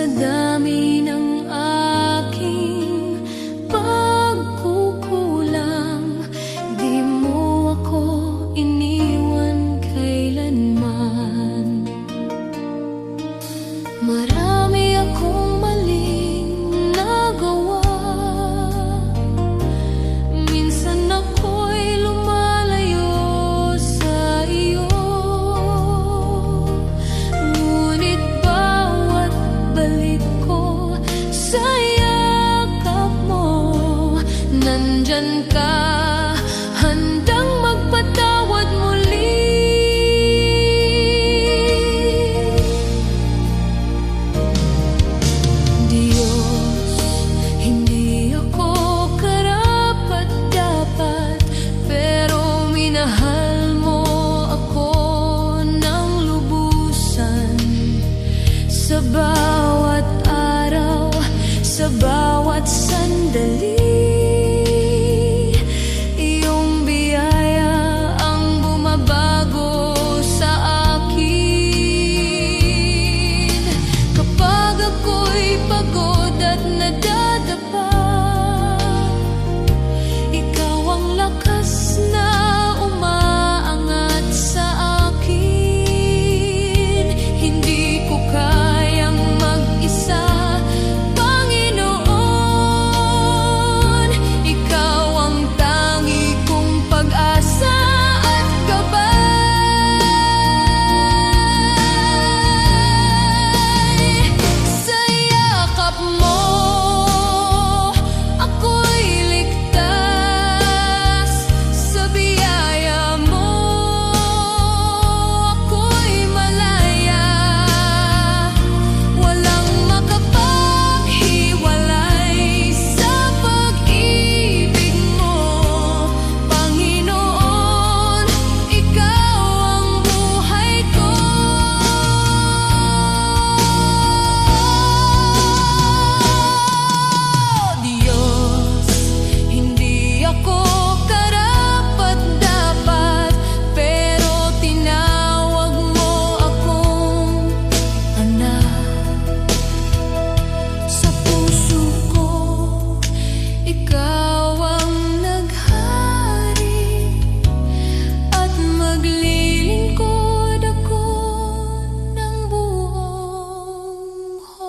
Sa dami ng aking pagkukulang, di mo ako iniwan kailanman. Marami akong maling nagawa, minsan ako'y lumalayo sa iyo. Ngunit bawat balik ko sa yakap mo, nandyan ka, handang magpatawad muli. Diyos, hindi ako karapat-dapat, pero minahal mo ako ng lubusan. Sa bawat araw, sa bawat sandali, iyong biyaya ang bumabago sa akin. Kapag ako'y pagod at nadadapa, ikaw ang lakas na umaangat sa akin. Hindi ko kayang mag-isa, Panginoon. Ikaw ang tangi kong pag-asa at gabay. Sa yakap mo, ako'y ligtas. Sa biyaya mo, ako'y malaya. Walang makapaghiwalay sa pag-ibig mo, Panginoon. Ikaw ang buhay ko. Diyos, hindi ako karapat-dapat, pero tinawag mo akong anak. Sa puso ko, ikaw ang naghari, at maglilingkod ako ng buong buhay.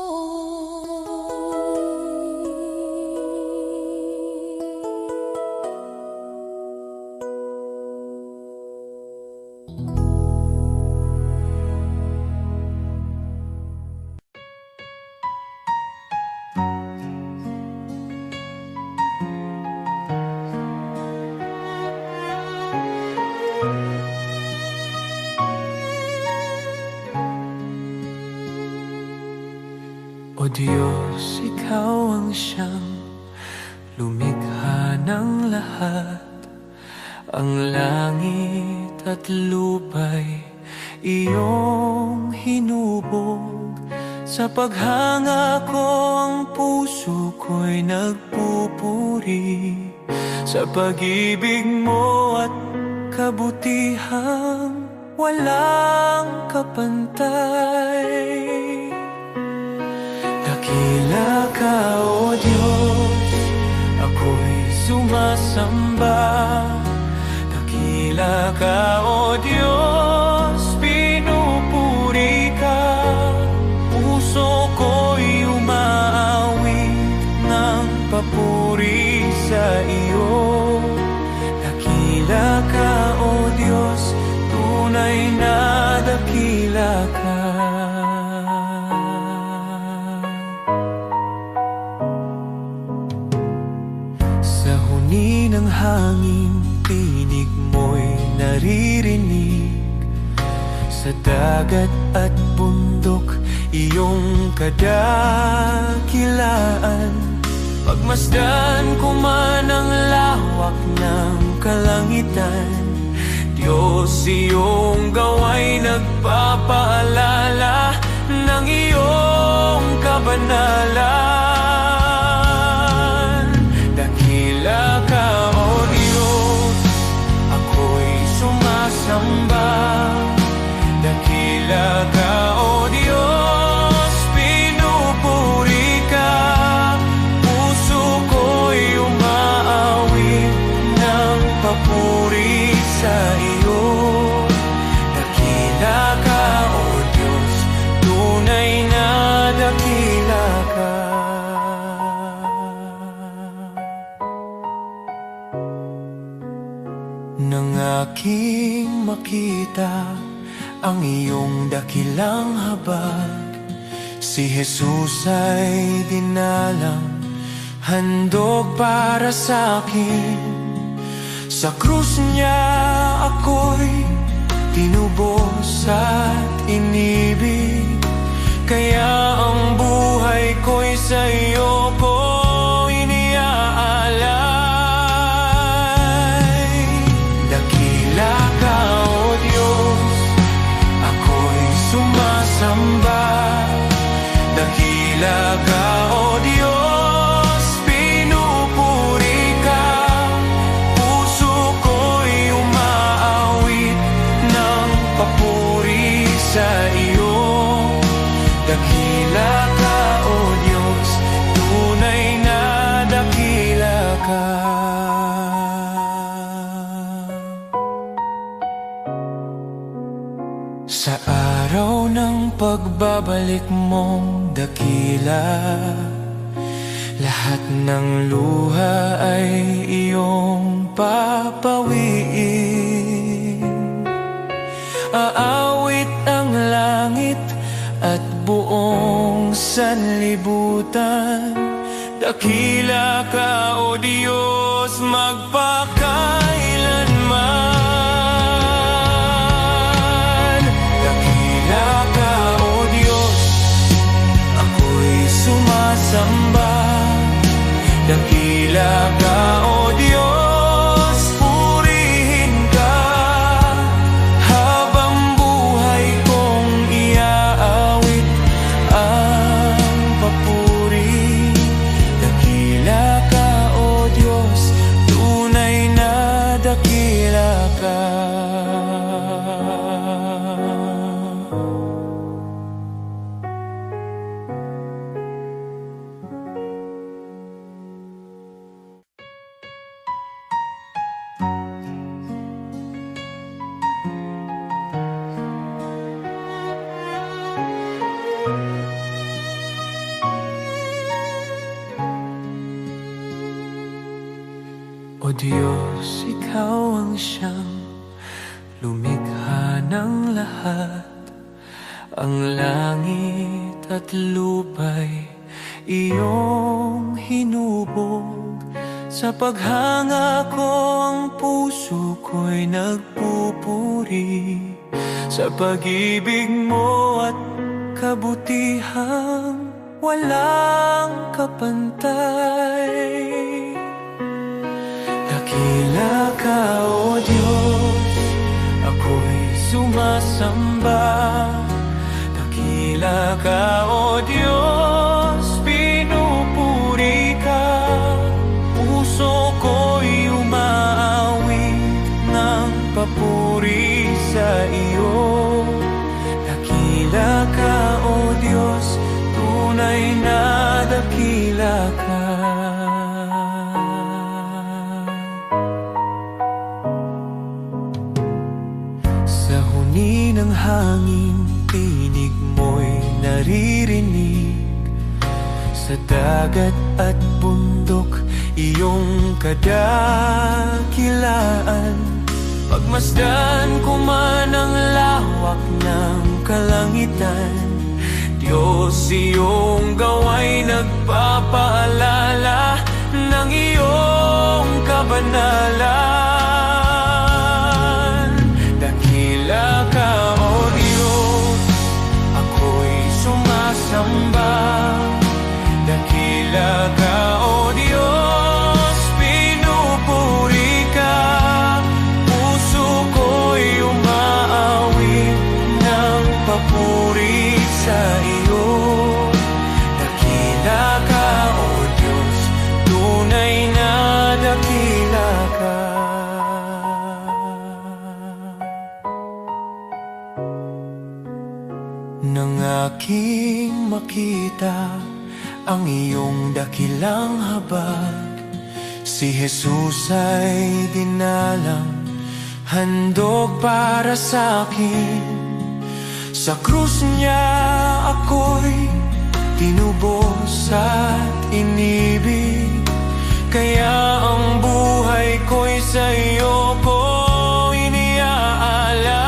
O Diyos, ikaw ang siyang lumikha ng lahat. Ang langit at lupa'y iyong hinubog. Sa paghanga ko, ang puso ko'y nagpupuri sa pag-ibig mo at kabutihang walang kapantay. Dakila ka, O Diyos, ako'y sumasamba. Dakila ka, O Diyos, pinupuri ka. Puso ko'y umaawit ng papuri sa iyo. Dakila ka, O Diyos, tunay na dakila ka. Sa huni ng hangin, tinig mo'y naririnig. Sa dagat at bundok, iyong kadakilaan. Pagmasdan ko man ang lawak ng kalangitan, Diyos, iyong gawa'y nagpapaalala ng iyong kabanalan. Dakila ka, O Diyos, ako'y sumasamba. Dakila ka, O Diyos, pinupuri makita ang iyong dakilang habag. Si Jesus ay dinalang, handog para sa akin. Sa krus niya ako'y tinubos at inibig, kaya ang buhay ko'y sa iyo ko iniaalay. Dakila ka, O Diyos, ako'y sumasamba. Dakila ka, O Diyos, pinupuri ka. Puso ko'y umaawit ng papuri sa iyo. Dakila ka, O Diyos, tunay na dakila ka. Sa araw ng pagbabalik mong dakila, lahat ng luha ay iyong papawiin. Aawit ang langit at buong sanlibutan. Dakila ka, O Diyos, magpakailanman. Dakila ka, O Diyos, ako'y sumasamba. Dakila ka, O Diyos, purihin ka. Habang buhay kong iaawit ang papuri. Dakila ka, O Diyos, tunay na dakila ka. O Diyos, ikaw ang siyang lumikha ng lahat. Ang langit at lupa'y iyong hinubog. Sa paghanga ko ang puso ko'y nagpupuri sa pag-ibig mo at kabutihang walang kapantay. Dakila ka, O Diyos, ako'y sumasamba. Dakila ka, O Diyos, pinupuri ka. Puso ko'y umaawit ng papuri sa iyo. Dakila ka, O Diyos, tunay na dakila ka. Ng hangin, tinig mo'y naririnig. Sa dagat at bundok, iyong kadakilaan. Pagmasdan ko man ang lawak ng kalangitan, Diyos, iyong gawa'y nagpapaalala ng iyong kabanalan. Dakila ka, O Diyos, ako'y sumasamba. Dakila ka, O Diyos, pinupuri ka. Puso ko'y umaawit ng papuri sa iyo. Dakila ka, O Diyos, tunay na dakila ka. Nang aking makita ang iyong dakilang habag, si Jesus ay dinalang, handog para sa akin. Sa krus niya ako'y tinubos at inibig, kaya ang buhay ko'y sa iyo ko iniaalay.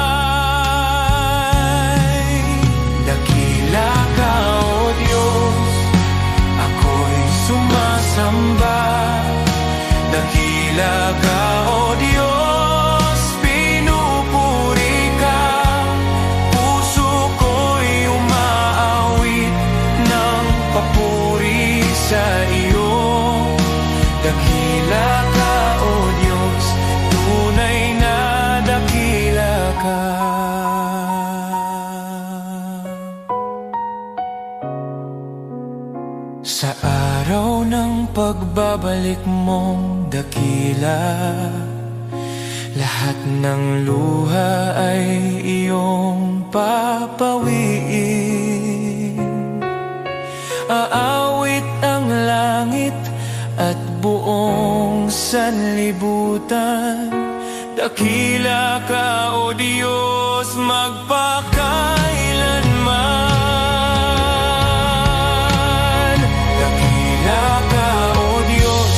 Sa araw ng pagbabalik mong dakila, lahat ng luha ay iyong papawiin. Aawit ang langit at buong sanlibutan. Dakila ka, O Diyos, magpakailanman. Dakila ka, O Diyos,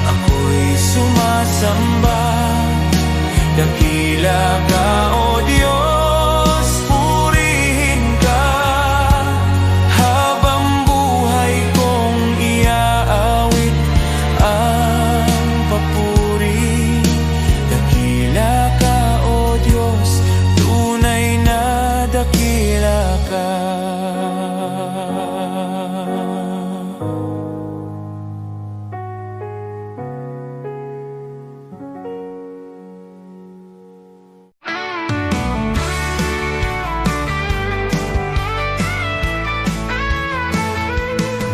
ako'y sumasamba. Dakila ka, O Diyos, purihin ka. Habang buhay kong iaawit ang papuri. Dakila ka, O Diyos, tunay na dakila ka.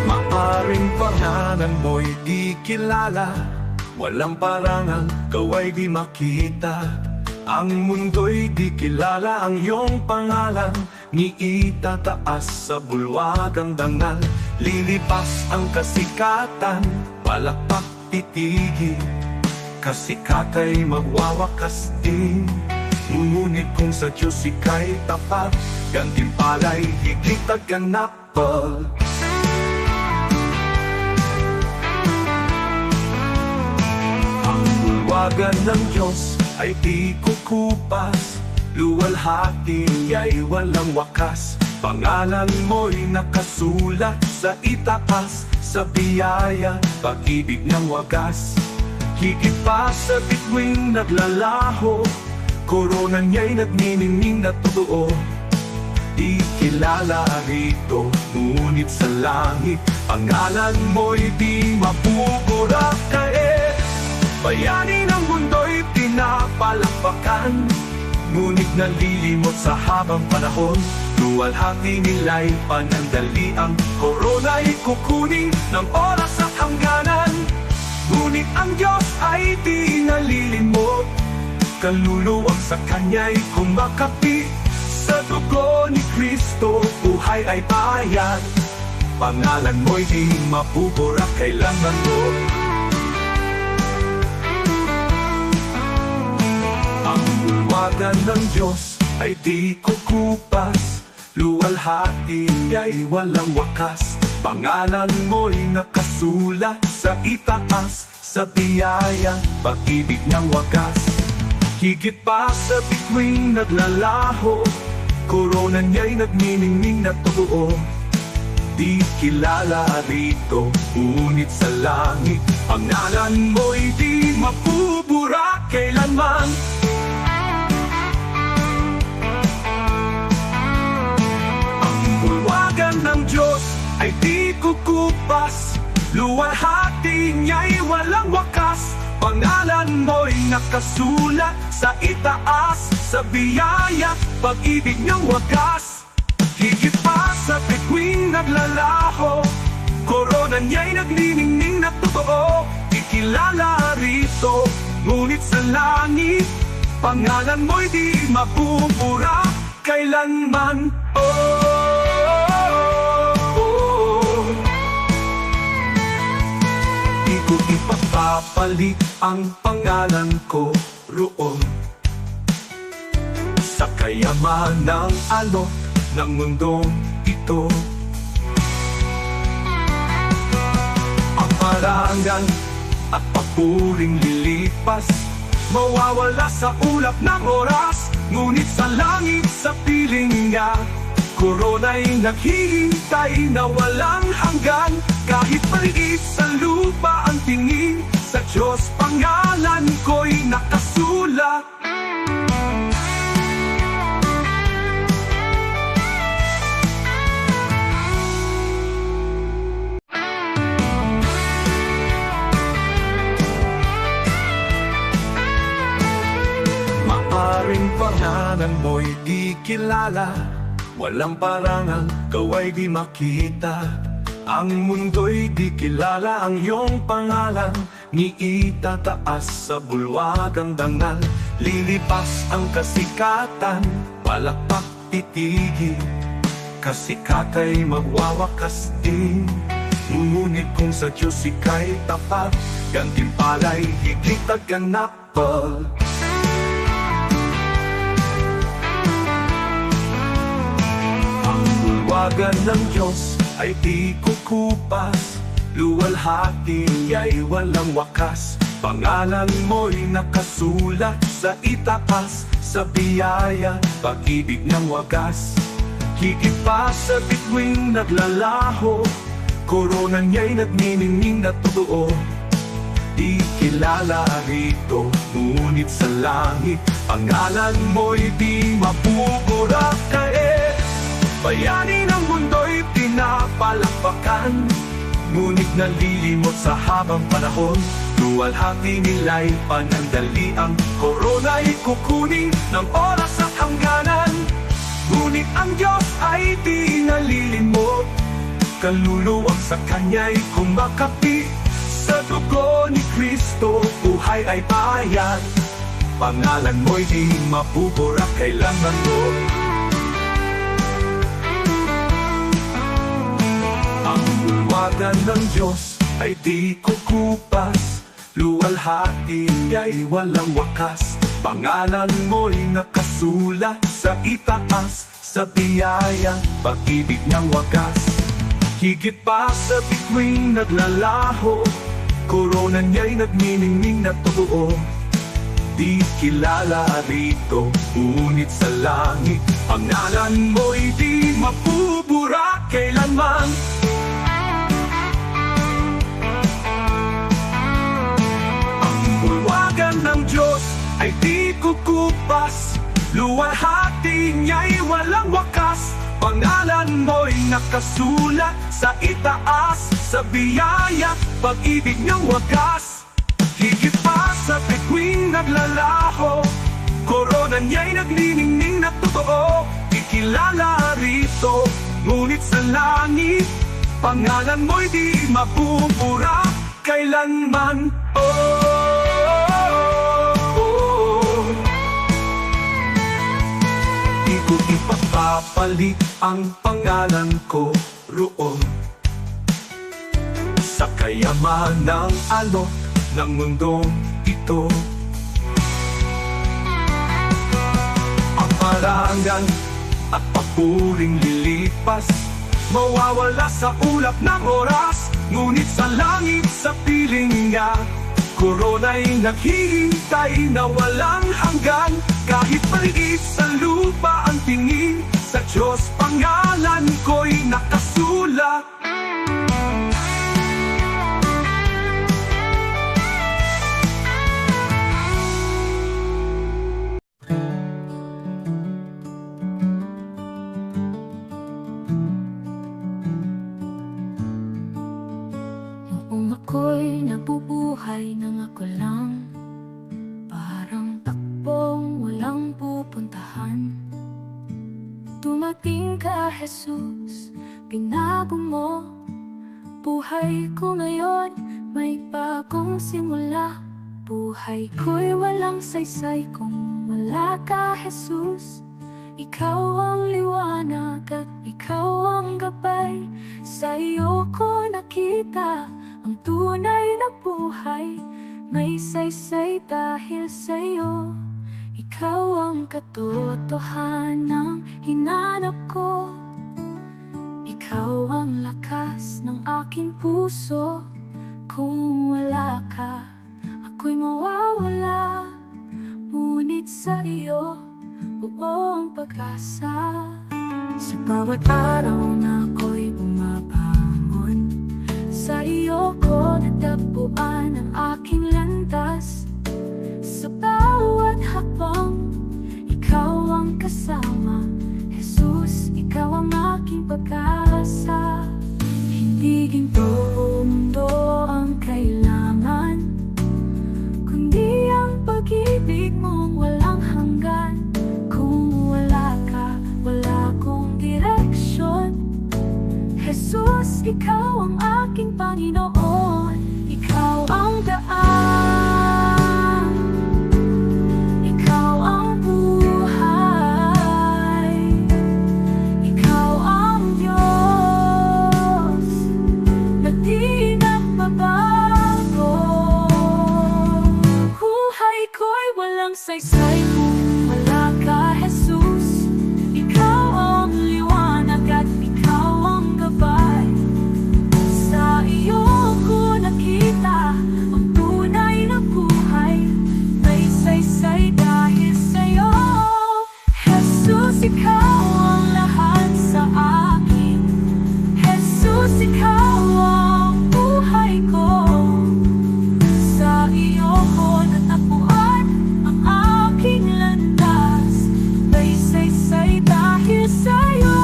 Maaring pangalan mo'y di kilala, walang parangal, kaway di makita. Ang mundo'y di kilala ang iyong pangalan, ni itataas sa bulwagang dangal. Lilipas ang kasikatan, palakpak titigil, kasikatay magwawakas din. Ngunit kung sa Diyos ika'y tapat, gantimpala'y higit at ganapal. Bulwagan ng Diyos ay di kukupas, luwalhati niya'y walang wakas. Pangalan mo'y nakasulat sa itaas, sa biyaya, pag-ibig ng wagas. Higit pa sa bituing naglalaho, korona niya'y nagniningning na totoo. Di kilala rito, ngunit sa langit, pangalan mo'y di mabuburak. Bayani ng mundo'y pinapalakpakan, ngunit nalilimot sa habang panahon. Luwalhati nila'y panandaliang, korona'y kukunin ng oras at hangganan. Ngunit ang Diyos ay di nalilimot, kaluluwang sa Kanya'y kumakapi. Sa dugo ni Kristo, buhay ay bayad. Pangalan mo'y di mabuburak kailanman mo. Bulwagan ng Diyos ay di kukupas, luwalhati niya'y walang wakas. Pangalan mo'y nakasulat sa itaas, sa biyaya, pag-ibig ng wagas. Higit pa sa bituing naglalaho, korona niya'y nagniningning na totoo. Di kilala rito, ngunit sa langit, pangalan mo'y di mabuburak kailanman. Ng Diyos ay di kukupas, luwalhati niya'y walang wakas. Pangalan mo'y nakasulat sa itaas, sa biyaya, pag-ibig niyang wagas. Higit pa sa bituing naglalaho, korona niya'y nagniningning na totoo. Ikilala rito, ngunit sa langit, pangalan mo'y di mabuburak kailanman. Ipapapalit ang pangalan ko roon sa kayamanang alok ng mundong ito. Ang parangal at papuring lilipas, mawawala sa ulap ng oras. Ngunit sa langit, sa piling niya, korona'y naghihintay na walang hanggan. Kahit maliit sa lupa ang tingin, sa Diyos pangalan ko'y nakasulat. Maaring pangalan mo'y di kilala, walang parangal, kaway di makita. Ang mundo'y di kilala ang iyong pangalan, ni itataas sa bulwagang dangal. Lilipas ang kasikatan, palakpak titigil, kasikat ay magwawakas din. Ngunit kung sa Diyos ika'y tapat, gantimpala'y higit at ganapal. Ang bulwagan ng Diyos ay di kukupas, luwalhati niya'y walang wakas. Pangalan mo'y nakasulat sa itaas, sa biyaya, pag-ibig ng wagas. Higit pa sa bituing naglalaho, korona niya'y nagniningning na totoo. Di kilala rito, ngunit sa langit, pangalan mo'y di mabubura. Kaya bayani ng mundo'y pinapalakpakan, ngunit nalilimot sa habang panahon. Luwalhati nila'y panandaliang, korona'y kukunin ng oras at hangganan. Ngunit ang Diyos ay di nalilimot, kaluluwang sa Kanya'y kumakapi. Sa dugo ni Kristo, buhay ay bayad, pangalan mo'y di mabubura kailanman mo. Ang bulwagan ng Diyos ay di kukupas, luwalhati niya'y walang wakas. Pangalan mo'y nakasulat sa itaas, sa biyaya, pag-ibig niyang wagas. Higit pa sa bituing naglalaho, korona niya'y nagniningning na totoo. Di kilala rito, ngunit sa langit, pangalan mo'y di mabubura kailanman. Ang bulwagan ng Diyos ay di kukupas, luwalhati niya'y walang wakas. Pangalan mo'y nakasulat sa itaas, sa biyaya, pag-ibig niyang wagas. Higit pa sa bituing naglalaho, korona niya'y nagniningning na totoo. Ikilala rito, ngunit sa langit, pangalan mo'y di mabubura kailanman. Di ko ipapapalit ang pangalan ko roon sa kayamanang alok ng mundong ito. Ang parangal at papuring lilipas, mawawala sa ulap ng oras. Ngunit sa langit, sa piling niya, korona'y naghihintay na walang hanggan. Kahit maliit sa lupa ang tingin, sa Diyos pangalan ko'y nakasulat. Noong ako'y nabubuhay nang ako lang, parang takbong walang pupuntahan. Dumating ka, Jesus, binago mo buhay ko ngayon, may bagong simula. Buhay ko'y walang saysay kung wala ka, Jesus. Ikaw ang liwanag at ikaw ang gabay. Sa iyo ko nakita ang tunay na buhay. May saysay dahil sa iyo. Ikaw ang katotohanang hinanap ko. Ikaw ang lakas ng aking puso. Kung wala ka, ako'y mawawala. Ngunit sa iyo, buong pag-asa. Sa bawat araw na ako'y bumabangon, sa iyo ko natagpuan ang aking landas. Sa bawat hakbang, ikaw ang kasama. Jesus, ikaw ang aking pag-asa. Hindi ginto o mundo ang kailangan, kundi ang pag-ibig mong walang hanggan. Kung wala ka, wala akong direksyon. Jesus, Jesus, ikaw ang aking Panginoon. Ikaw ang daan, ikaw ang buhay, ikaw ang Diyos na di nagbabago. Buhay ko'y walang saysay kung wala ka, Jesus. Ikaw ang liwanag at ikaw ang gabay. Sa iyo ko nakita ang tunay na buhay. May saysay dahil sa'yo, Jesus. Ikaw ang lahat sa akin, Jesus. Ikaw ang buhay ko. Sa iyo ko natagpuan ang aking landas. May saysay dahil sa'yo.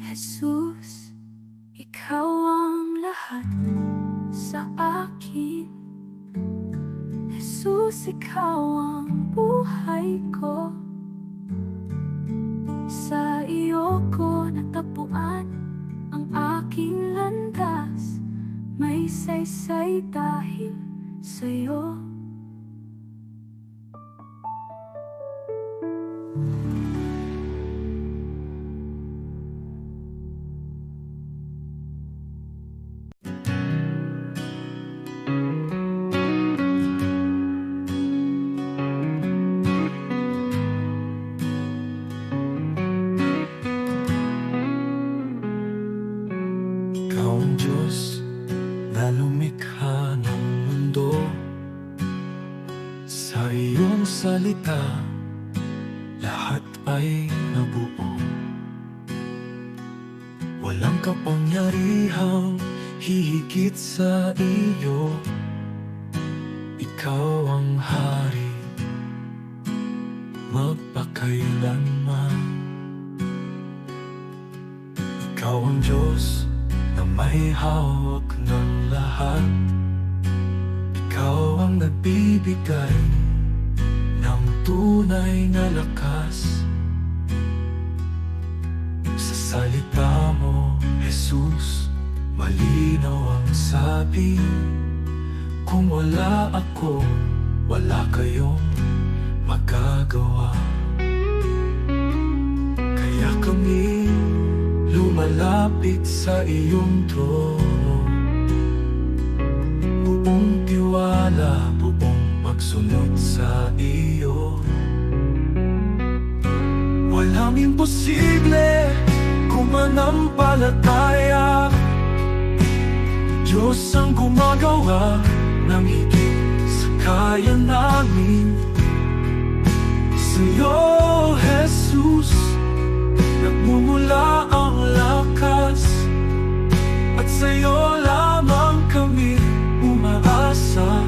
Jesus, ikaw ang lahat sa akin. Jesus, ikaw ang buhay ko. Sa iyo ko natagpuan ang aking landas. May saysay dahil sa'yo. Ikaw ang Diyos na lumikha ng mundo. Sa iyong salita, lahat ay nabuo. Walang kapangyarihang hihigit sa iyo. Ikaw ang hari magpakailanman. Ikaw ang Diyos na may hawak ng lahat. Ikaw ang nagbibigay ng tunay na lakas. Sa salita mo, Jesus, malinaw ang sabi. Kung wala ako, wala kayong magagawa. Kaya kami lumalapit sa iyong trono. Buong tiwala, buong pagsunod sa iyo. Walang imposible kung manampalataya. Diyos ang gumagawa ng higit sa kaya namin. Sa'yo, Jesus, nagmumula ang lakas, at sa'yo lamang kami umaasa.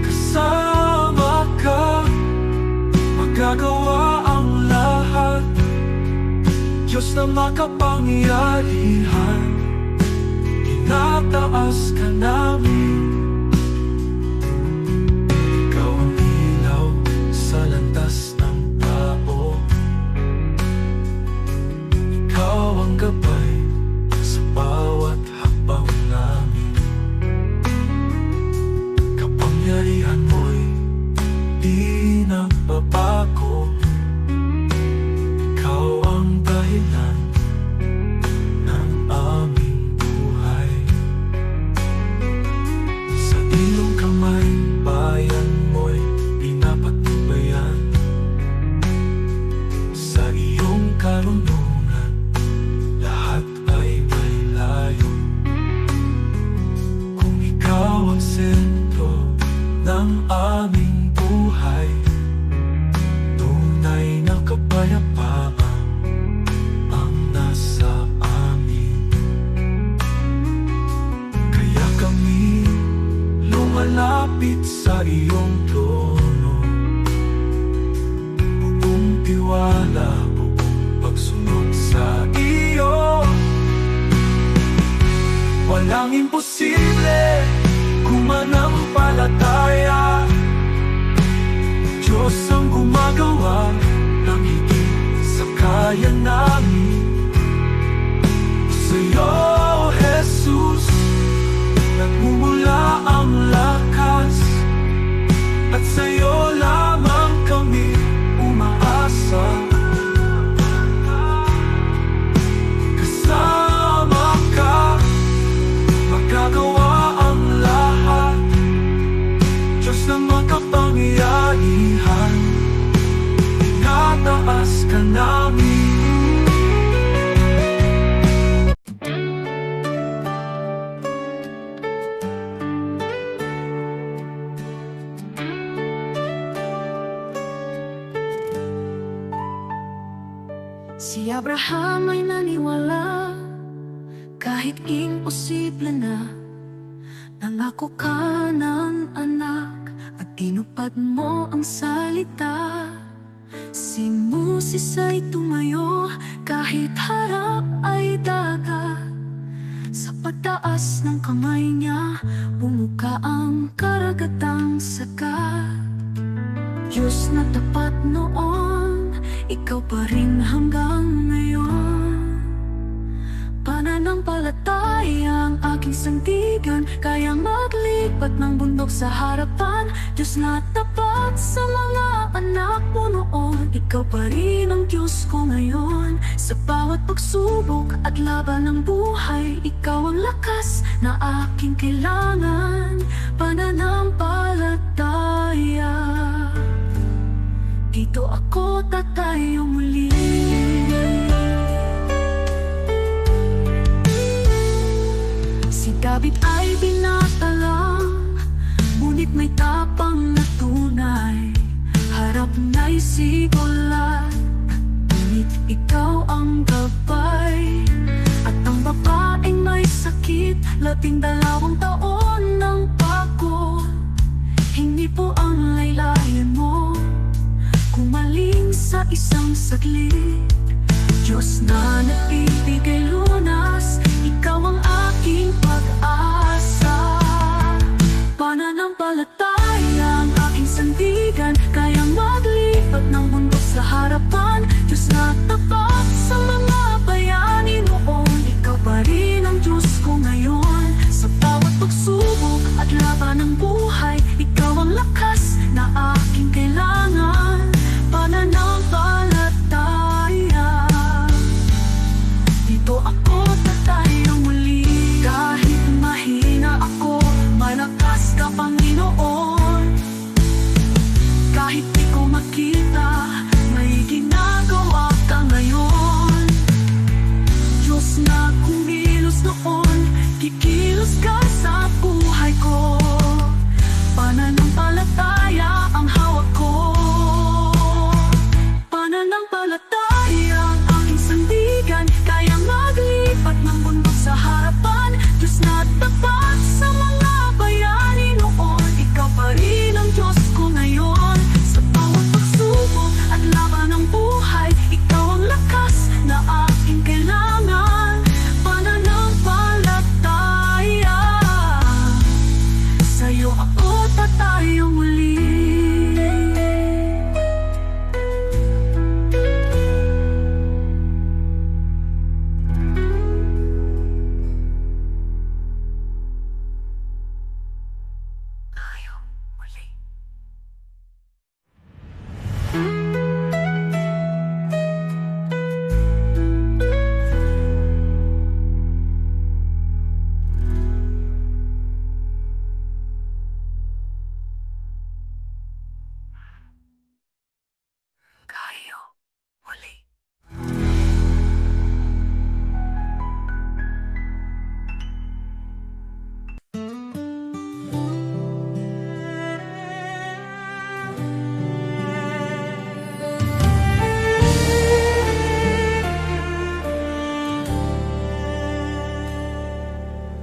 Kasama ka, magagawa ang lahat. Diyos na makapangyarihan, tinataas ka namin. Ikaw ang ilaw sa landas ng tao. Ikaw ang gabay sa bawat hakbang namin. Kapangyarihan mo'y di nagbabago. Ikaw ang dahilan ng aming buhay. Sa iyong kamay, bayan mo'y pinapatnubayan. Sa iyong karunungan, lahat ay may layo. Kung ikaw ang sentro ng aming buhay, tunay na kapayapaan ang nasa amin. Kaya kami lumalapit sa iyong trono. Buong tiwala, buong pagsunod sa iyo. Walang imposible kung manampalataya. Diyos ang gumagawa ng higit sa kaya namin. Sa'yo, Jesus, nagmumula ang lakas, at sa'yo lamang kami umaasa. Kasama ka, magagawa ang lahat. Diyos na makapangyarihan, tinataas ka namin. Si Abraham ay naniwala kahit imposible na. Nangako ka ng anak at tinupad mo ang salita. Si Moses ay tumayo kahit harap ay dagat. Sa pagtaas ng kamay niya, bumuka ang karagatang sagat. Diyos na tapat noon, ikaw pa rin hanggang ngayon. Pananampalataya ang aking sandigan, kayang maglipat ng bundok sa harapan. Diyos na tapat sa mga anak mo noon, ikaw pa rin ang Diyos ko ngayon. Sa bawat pagsubok at laban ng buhay, ikaw ang lakas na aking kailangan. Pananampalataya, dito ako tatayo muli. Si David ay binata lang, ngunit may tapang na tunay. Harap na'y sigulat, ngunit ikaw ang gabay. At ang babaeng may sakit, 12 taon ng pagod. Hindi po ang laylayan mo kumaling sa isang saglit. Diyos na nagbibigay lunas, ikaw ang aking pag-asa. Pananampalataya ang aking sandigan, kayang maglipat ng bundok sa harapan. Diyos na tapat sa mga bayani noon, ikaw pa rin ang Diyos ko ngayon. Sa bawat pagsubok at laban ng buhay, ikaw ang lakas na aking kailangan. Pananampalataya, dito ako tatayo muli. Kahit mahina ako, malakas ka, Panginoon. Kahit di ko makita, may ginagawa ka ngayon. Diyos na kumilos noon, kikilos ka sa buhay ko. Pananampalataya ang hawak ko. Pananampalataya ang aking sandigan, kayang maglipat ng bundok sa harapan. Diyos na tapat sa mga bayani noon, ikaw pa rin ang Diyos ko ngayon. Sa bawat pagsubok at laban ng buhay, ikaw ang lakas na aking kailangan. Pananampalataya, sa'yo ako tatayo muli.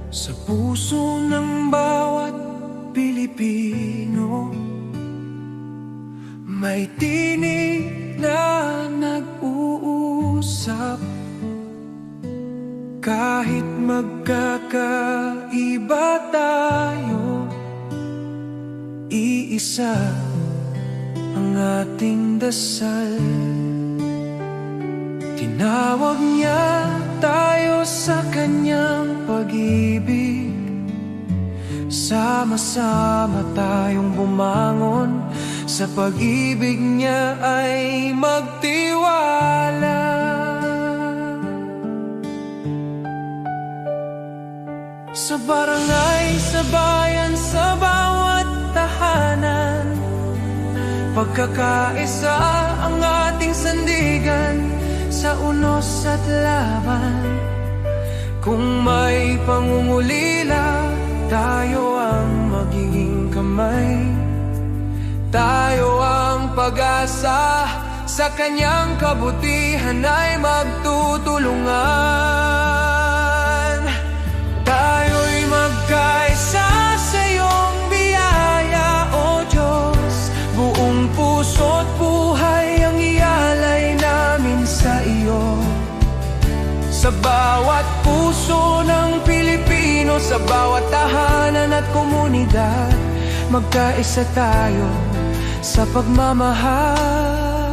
Sa puso ng bawat Pilipino, may tinig na nag-uusap. Kahit magkakaiba tayo, iisa ang ating dasal. Tinawag niya tayo sa kanyang pag-ibig. Sama-sama tayong bumangon, sa pag-ibig niya ay magtiwala. Sa barangay, sa bayan, sa bawat tahanan, pagkakaisa ang ating sandigan, sa unos at laban. Kung may pangungulila, tayo ang magiging kamay. Tayo ang pag-asa, sa kanyang kabutihan ay magtutulungan. Tayo'y magkaisa sa iyong biyaya, O Diyos. Buong puso't buhay ang ialay namin sa iyo. Sa bawat puso ng Pilipino, sa bawat tahanan at komunidad, magkaisa tayo sa pagmamahal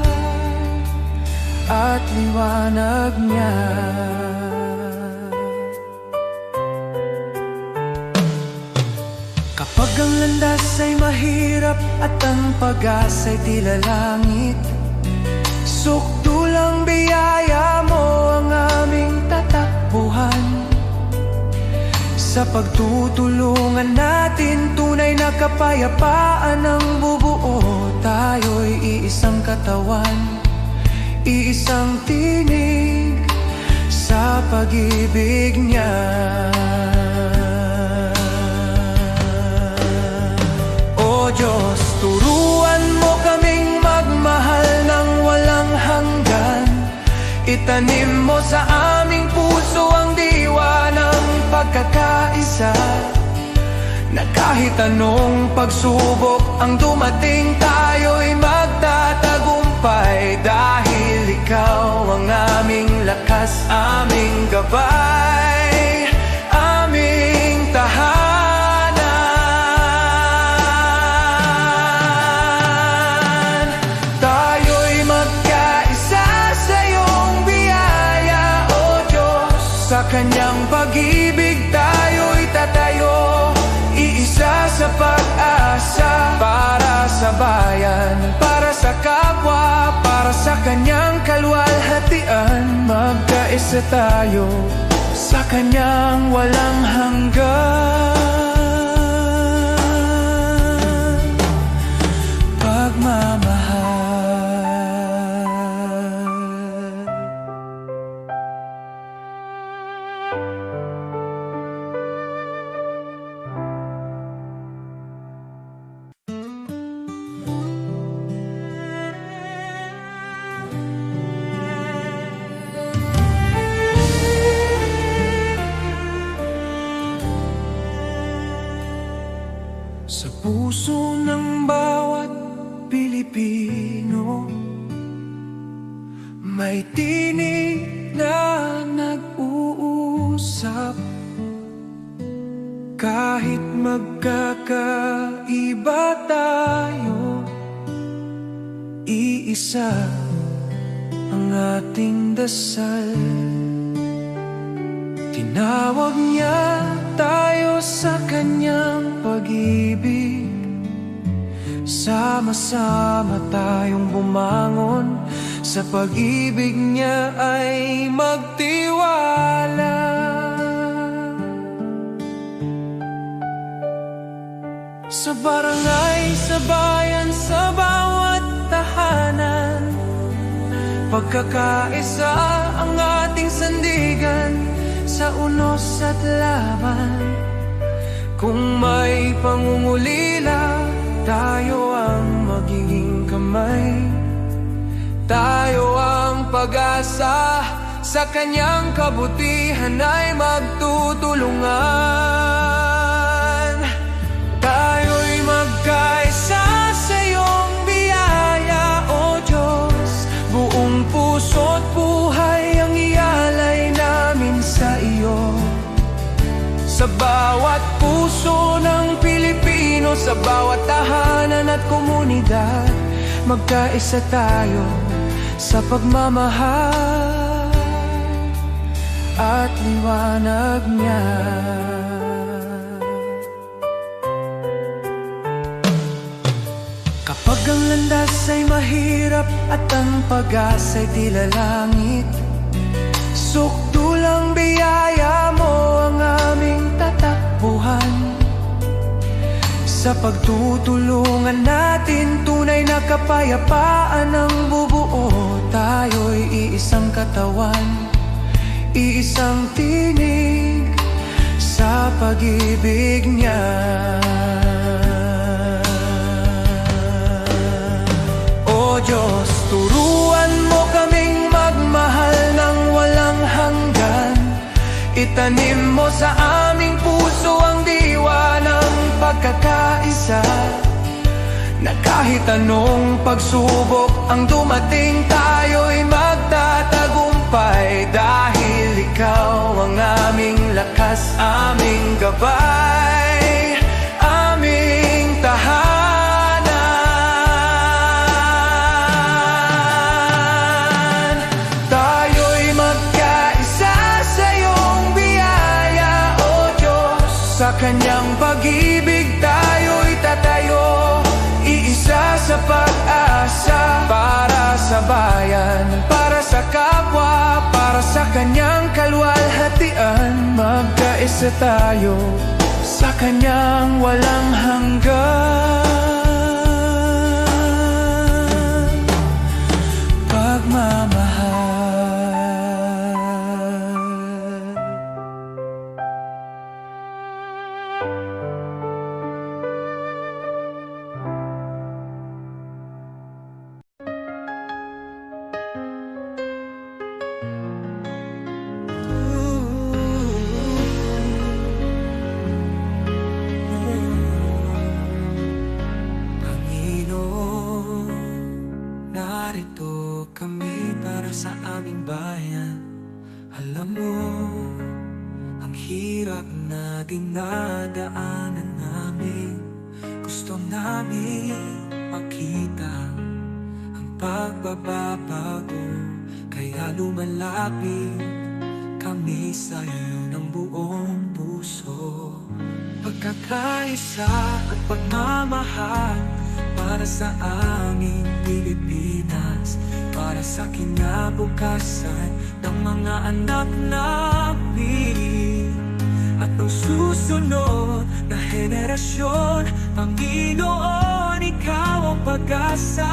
at liwanag niya. Kapag ang landas ay mahirap at ang pag-asa'y tila langit, sukdulang biyaya mo ang aming tatakbuhan. Sa pagtutulungan natin, tunay na kapayapaan ang bubuo. Tayo'y iisang katawan, iisang tinig sa pag-ibig niya. O Diyos, turuan mo kaming magmahal ng walang hanggan. Itanim mo sa aming puso ang diwa ng pagkakaisa, na kahit anong pagsubok ang dumating, tayo'y magtatagumpay. Dahil ikaw ang aming lakas, aming gabay, aming tahanan. Tayo'y magkaisa sa iyong biyaya, O Diyos. Sa kanyang pag-ibig tayo'y tatayo, iisa sa pag-asa. Para sa bayan, para sa kapwa, para sa kanyang kaluwalhatian. Magkaisa tayo sa kanyang walang hanggan pagmamahal. Sa puso ng bawat Pilipino, may tinig na nag-uusap. Kahit magkakaiba tayo, iisa ang ating dasal. Tinawag niya tayo sa kanyang pag-ibig. Sama-sama tayong bumangon, sa pag-ibig niya ay magtiwala. Sa barangay, sa bayan, sa bawat tahanan, pagkakaisa ang ating sandigan, sa unos at laban. Kung may pangungulila, tayo ang magiging kamay. Tayo ang pag-asa, sa kanyang kabutihan ay magtutulungan. Tayo'y magkaisa sa iyong biyaya, O Diyos. Buong puso't buhay ang ialay namin sa iyo. Sa bawat puso ng Pilipino, sa bawat tahanan at komunidad, magkaisa tayo sa pagmamahal at liwanag niya. Kapag ang landas ay mahirap at ang pag-asa'y tila langit, sukdulang biyaya mo ang aming tatakbuhan. Sa pagtutulungan natin, tunay na kapayapaan ang bubuo. Tayo'y iisang katawan, iisang tinig sa pag-ibig niya. O Diyos, turuan mo kaming magmahal ng walang hanggan. Itanim mo sa aming puso ang diwa ng pagkakaisa, na kahit anong pagsubok ang dumating, tayo'y magtatagumpay. Dahil ikaw ang aming lakas, aming gabay, aming tahanan. Tayo'y magkaisa sa iyong biyaya, O Diyos. Sa kanyang pag-ibig tayo'y tatayo, iisa sa pag-asa, para sa bayan, para sa kapwa, para sa kanyang kaluwalhatian. Magkaisa tayo sa kanyang walang hanggan pagmamahal. Narito kami para sa aming bayan. Alam mo, ang hirap na dinadaanan namin. Gusto namin makita ang pagbabago, kaya lumalapit kami sa iyo ng buong puso. Pagkakaisa at pagmamahal para sa aming Pilipinas, para sa kinabukasan ng mga anak namin at ng susunod na henerasyon. Panginoon, ikaw ang pag-asa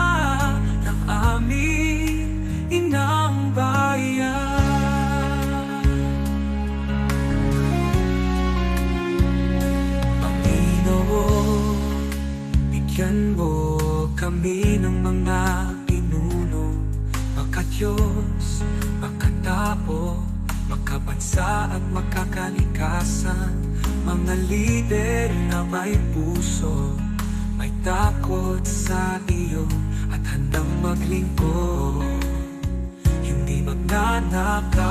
ng aming inang bayan. Panginoon, bigyan mo kami ng mga pinuno, makadyos, makatapo, makabansa at makakalikasan. Mga lider na may puso, may takot sa iyo at handang maglingkod. Hindi magnanakaw,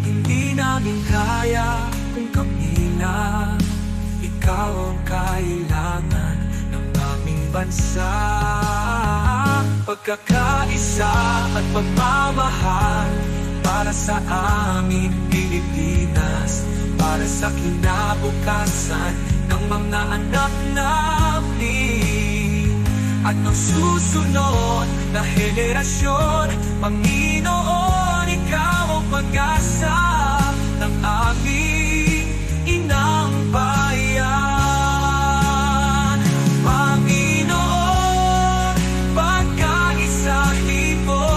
hindi namin kaya kung kami lang. Ikaw ang kailangan ng aming bansa. Pagkakaisa at pagmamahal para sa aming Pilipinas, para sa kinabukasan ng mga anak namin at ng susunod na henerasyon. Panginoon, ikaw ang pag-asa ng aming inang bayan. Panginoon, pagkaisa libo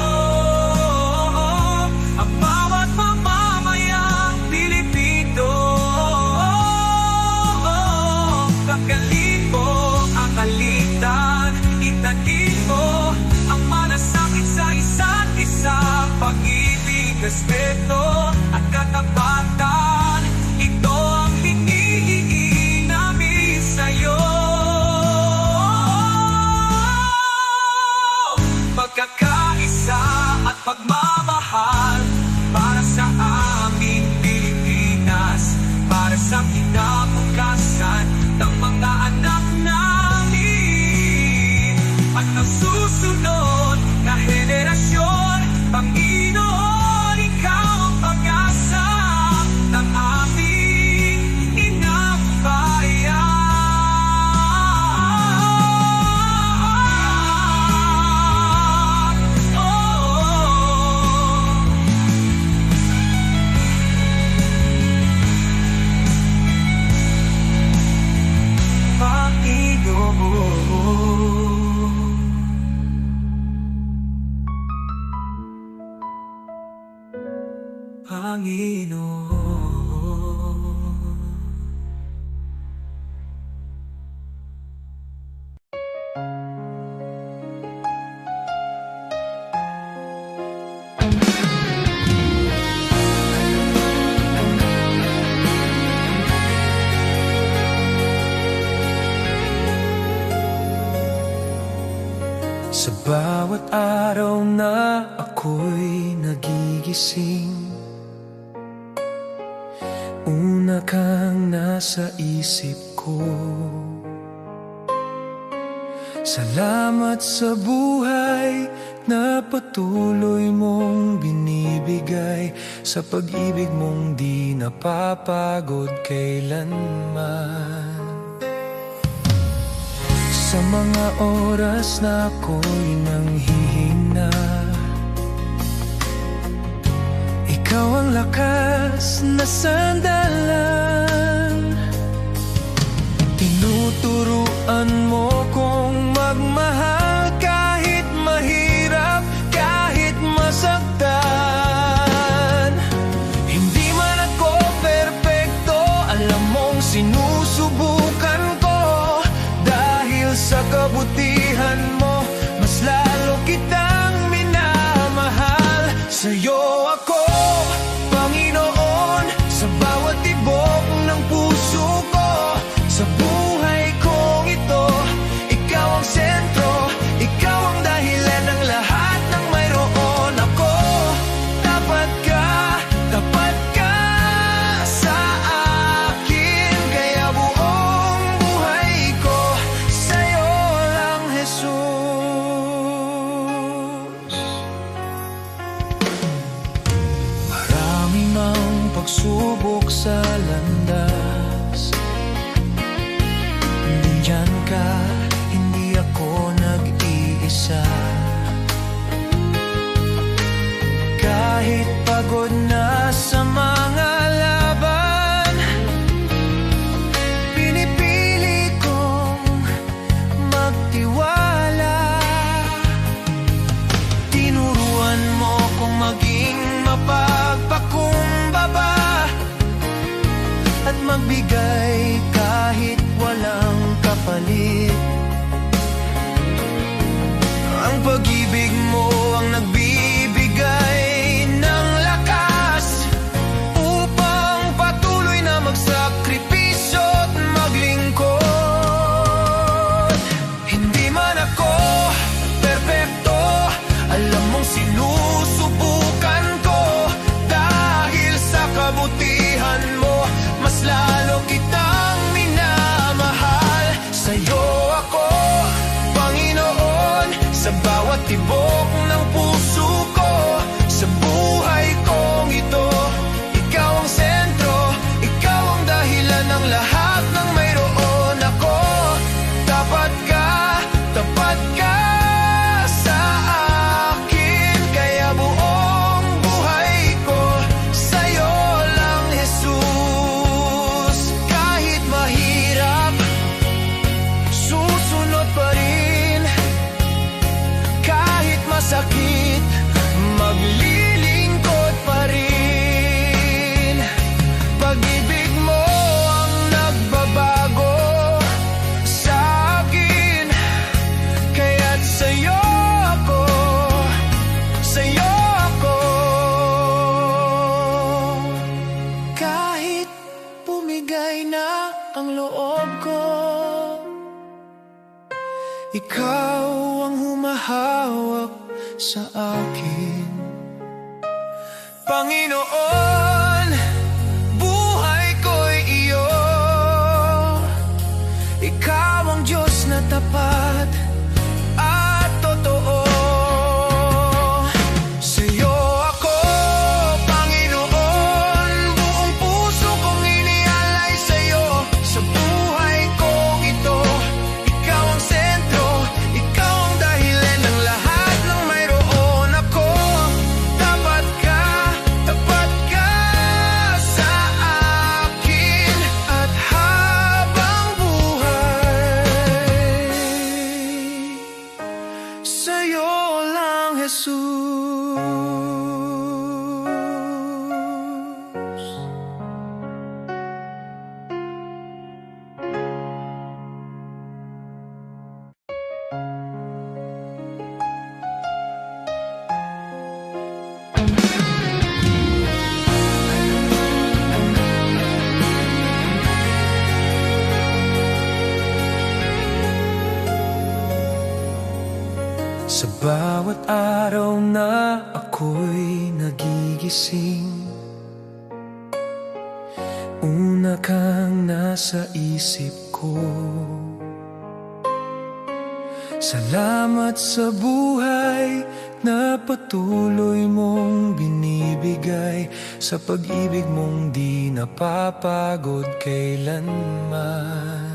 ang bawat mamamayang Pilipino. Pagkalit mo ang alitan, itanin mo ang malasakit sa isa't isa. Pag-ibig, respeto at katapatan, pag-asang kinabukasan ng mga anak namin at ang susunod na henerasyon. Panginoon, ikaw ang pag-asa ng aming inang bayan. Panginoon. Sa bawat araw na ako'y nagigising, una kang nasa isip ko. Salamat sa buhay na patuloy mong binibigay, sa pag-ibig mong di napapagod kailanman. Sa mga oras na ako'y nanghihina, ikaw ang lakas na sandalan. Tinuturuan mo kong magmahal kahit mahirap, kahit masaktan. Hindi man ako perpekto, alam mong sinusubukan ko. Dahil sa kabutihan mo, mas lalo kitang minamahal. Sa'yo ako, Panginoon, sa bawat tibok ng puso ko. Sa buhay kong ito, ikaw ang sentro, ikaw ang dahilan ng lahat ng mayroon ako. Tapat ka sa akin, kaya buong buhay ko sa'yo lang, Jesus. Marami mang pagsubok sa landas, nandyan ka, hindi ako nag-iisa. Kahit pagod na sa mga laban, pinipili kong magtiwala. Tinuruan mo kong maging mapagpakumbaba at magbigay kahit walang kapalit. Ang pag-ibig mo ang nagbibigay ng lakas upang patuloy na magsakripisyo at maglingkod. Hindi man ako perpekto, alam mong sinusubukan ko. Dahil sa kabutihan mo, mas lalo kitang minamahal. Sa'yo ako, Panginoon, sa bawat tibok ng puso ko. Sa buhay kong ito, ikaw ang sentro, ikaw ang dahilan ng lahat ng mayroon ako. Tapat ka sa akin, kaya buong buhay ko sa'yo lang, Jesus. Kahit mahirap, susunod pa rin. Kahit masakit, maglilingkod pa rin. Pag-ibig mo ang nagbabago sa akin, kaya't sa'yo ako, sa'yo ako. Kahit pumigay na ang loob ko, ikaw ang humahawak sa akin. Panginoon, buhay ko'y iyo. Sa bawat araw na ako'y nagigising, una kang nasa isip ko. Salamat sa buhay na patuloy mong binibigay, sa pag-ibig mong di napapagod kailanman.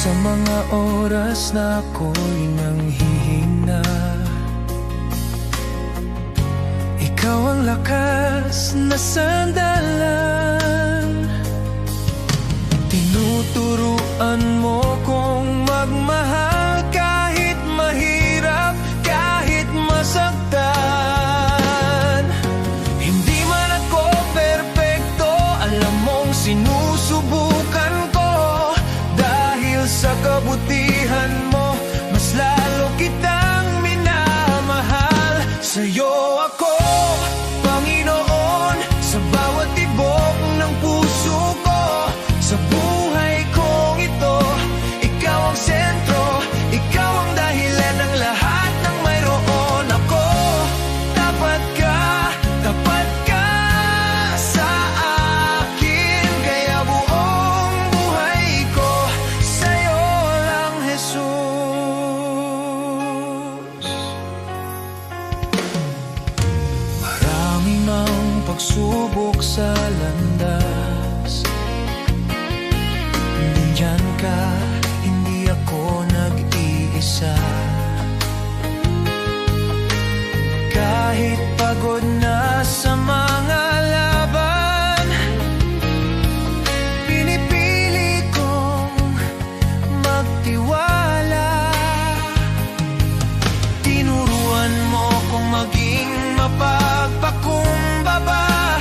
Sa mga oras na ako'y nanghihina, ikaw ang lakas na sandalan. Tinuturuan mo kong magmahal kahit mahirap, kahit masaktan. Hindi man ako perpekto, alam mong sinusubukan ko. Dahil sa kabutihan mo, mas lalo kitang minamahal. Sa'yo ako, Panginoon, sa bawat tibok ng puso ko. Sa buhay kong ito, ikaw ang sentro, ikaw ang dahilan ng lahat ng mayroon ako. Tapat ka sa akin, kaya buong buhay ko sa'yo lang, Jesus. Marami mang pagsubok sa landas, nandyan ka, hindi ako nag-iisa. Kahit pagod na sa mga laban, pinipili kong magtiwala. Tinuruan mo kong maging mapagpakumbaba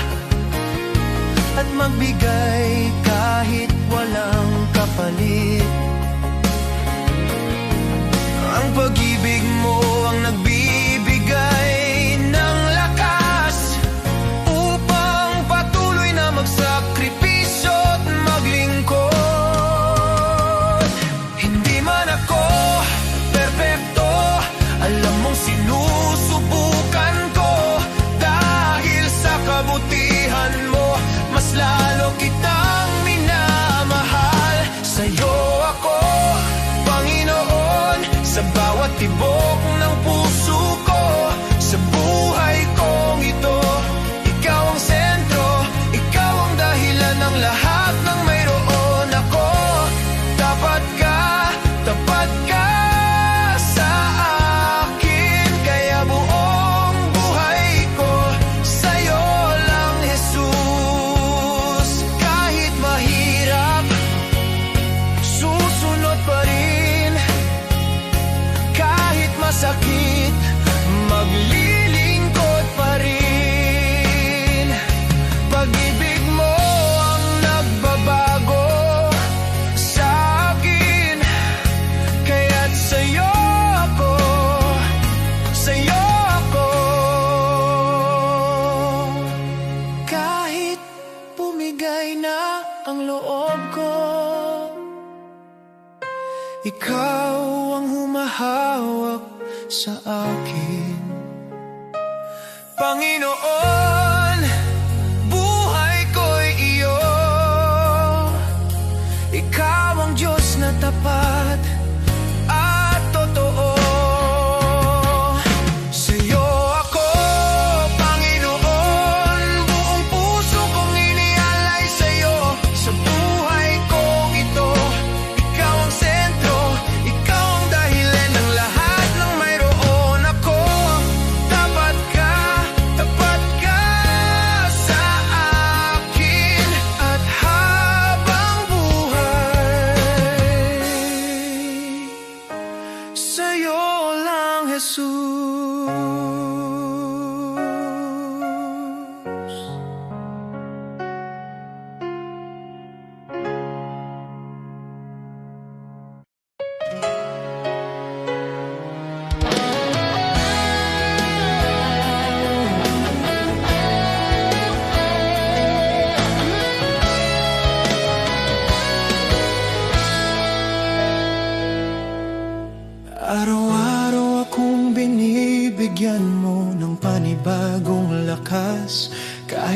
at magbigay kahit walang kapalit. Ang pag-ibig mo ang nagbibigay ng lakas upang patuloy na magsakripisyo at maglingkod. Hindi man ako perpekto, alam mong sinusubukan ko. Dahil sa kabutihan mo, mas lalo kitang minamahal. Sa'yo ako, Panginoon, sa bawat tibok ng puso ko. Sa buhay kong ito, ikaw ang sentro, ikaw ang dahilan ng lahat ng mayroon ako. Tapat ka sa akin, kaya buong buhay ko sa'yo lang, Jesus. Kahit mahirap, susunod pa rin. Kahit masakit, maglilingkod pa rin. Pag-ibig mo ang nagbabago sa akin, kaya't sa'yo ako, sa'yo ako. Kahit bumigay na ang loob ko, ikaw ang humahawak sa akin. Panginoon, buhay ko'y iyo. Ikaw ang Diyos na tapat at totoo. Sa'yo ako, Panginoon, buong puso kong inialay sa'yo. Sa buhay kong ito, ikaw ang sentro, ikaw ang dahilan ng lahat ng mayroon ako. Tapat ka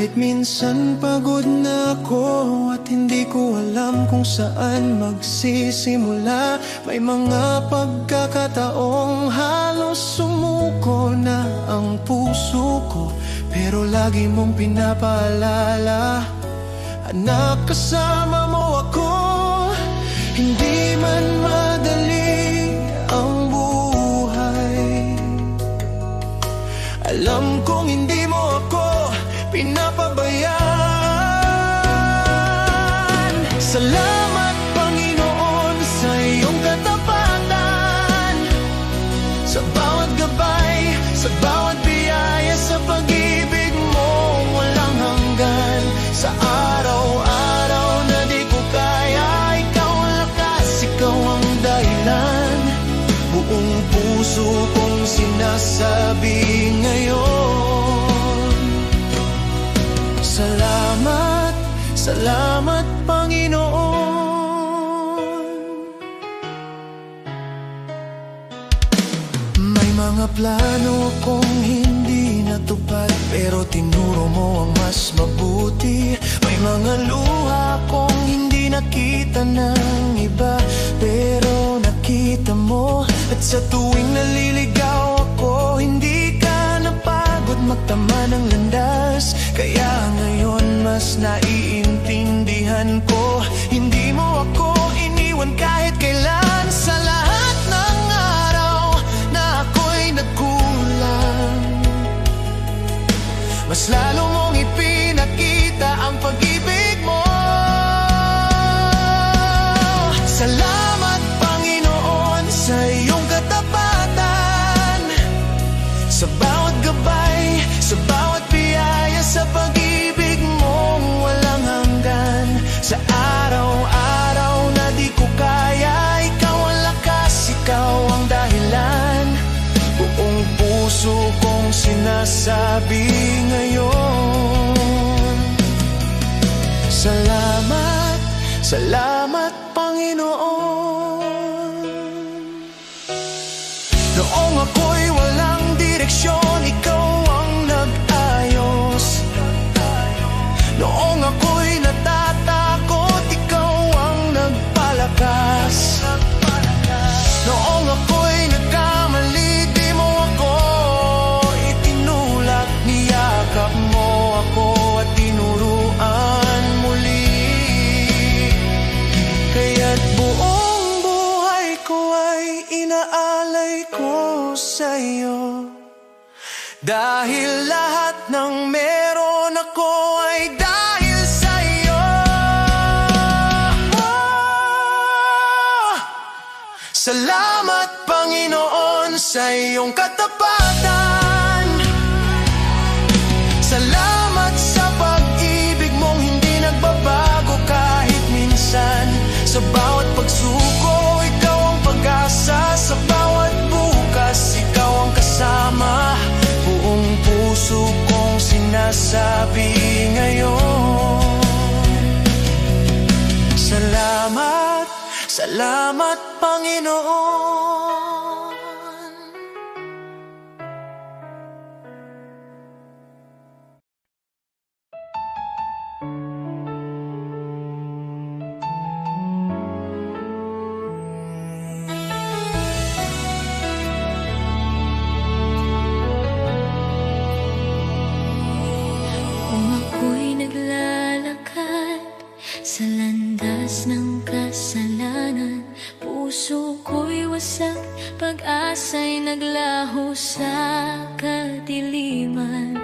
Kahit minsan pagod na ako at hindi ko alam kung saan magsisimula. May mga pagkakataong halos sumuko na ang puso ko, pero lagi mong pinapaalala, anak, kasama mo ako. Hindi man madali ang buhay, alam kong hindi mo ako pinapabayaan. Salamat, Panginoon, sa iyong katapatan, sa bawat gabay, sa bawat biyaya, sa pag-ibig mo walang hanggan. Sa araw-araw na di ko kaya, ikaw ang lakas, ikaw ang dahilan. Buong puso kong sinasabi ngayon, salamat, salamat, Panginoon. May mga plano akong hindi natupad, pero tinuro mo ang mas mabuti. May mga luha akong hindi nakita ng iba, pero nakita mo. At sa tuwing naliligaw ako, hindi ka napagod magtama ng landas. Kaya ngayon mas naiintindihan ko, hindi mo ako iniwan kahit kailan. Sa lahat ng araw na ako'y nagkulang, mas lalo mong ipinakita ang pag-ibig mo. Salamat, Panginoon, sa iyong katapatan, sa bawat gabay, sa bawat biyaya, sa pag-ibig mo walang hanggan. Sa araw-araw na di ko kaya, ikaw ang lakas, ikaw ang dahilan. Buong puso kong sinasabi ngayon, salamat, salamat, Panginoon. Noong ako'y walang direksyon, ikaw ang nag-ayos. Noong ako'y natatakot, ikaw ang nagpalakas. Noong ako'y nagkamali, di mo ako itinulak. Niyakap mo ako at tinuruan muli. Kaya't buong buhay ko ay inaalay ko sa'yo, dahil lahat ng meron ako ay dahil sa'yo. Salamat, Panginoon, sa iyong katapatan. Salamat sa pag-ibig mong hindi nagbabago kahit minsan. Sa bawat pagsuko, ikaw ang pag-asa. Sa bawat bukas, ikaw ang kasama. Buong puso kong sinasabi ngayon, salamat, salamat, Panginoon. Kung ako'y naglalakad sa landas ng kasalanan, puso ko'y wasak, pag-asa'y naglaho sa kadiliman.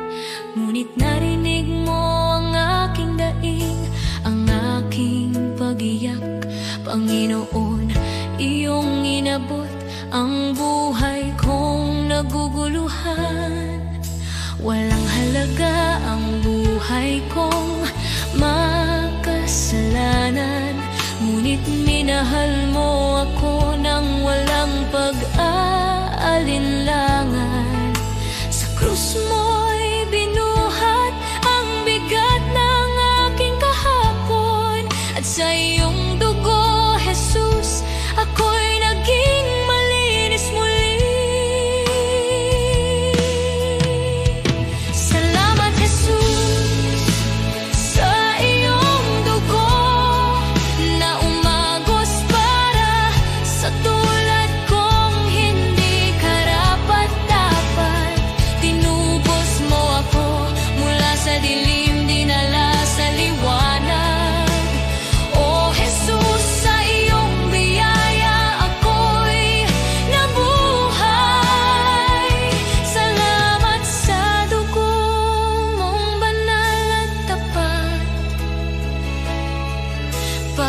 Ngunit narinig mo ang aking daing, ang aking pag-iyak. Panginoon, iyong inabot ang buhay kong naguguluhan. Walang halaga ang buhay kong makasalanan, ngunit minahal mo ako nang walang pag-aalinlangan. Sa krus mo'y binuhat ang bigat ng aking kahapon, at sa iyong dugo, Jesus, ako'y naging malinis muli. Salamat, Jesus,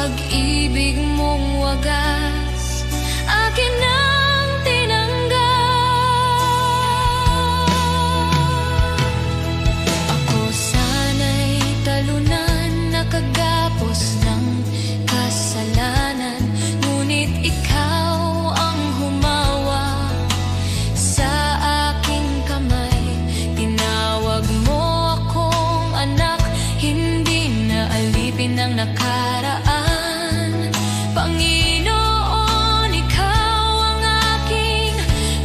pag-ibig mong wagas, akin ang tinanggap. Ako sana'y talunan, nakagapos ng kasalanan, ngunit ikaw ang humawa sa aking kamay. Tinawag mo akong anak, hindi na alipin ang nakaraan. Panginoon, ikaw ang aking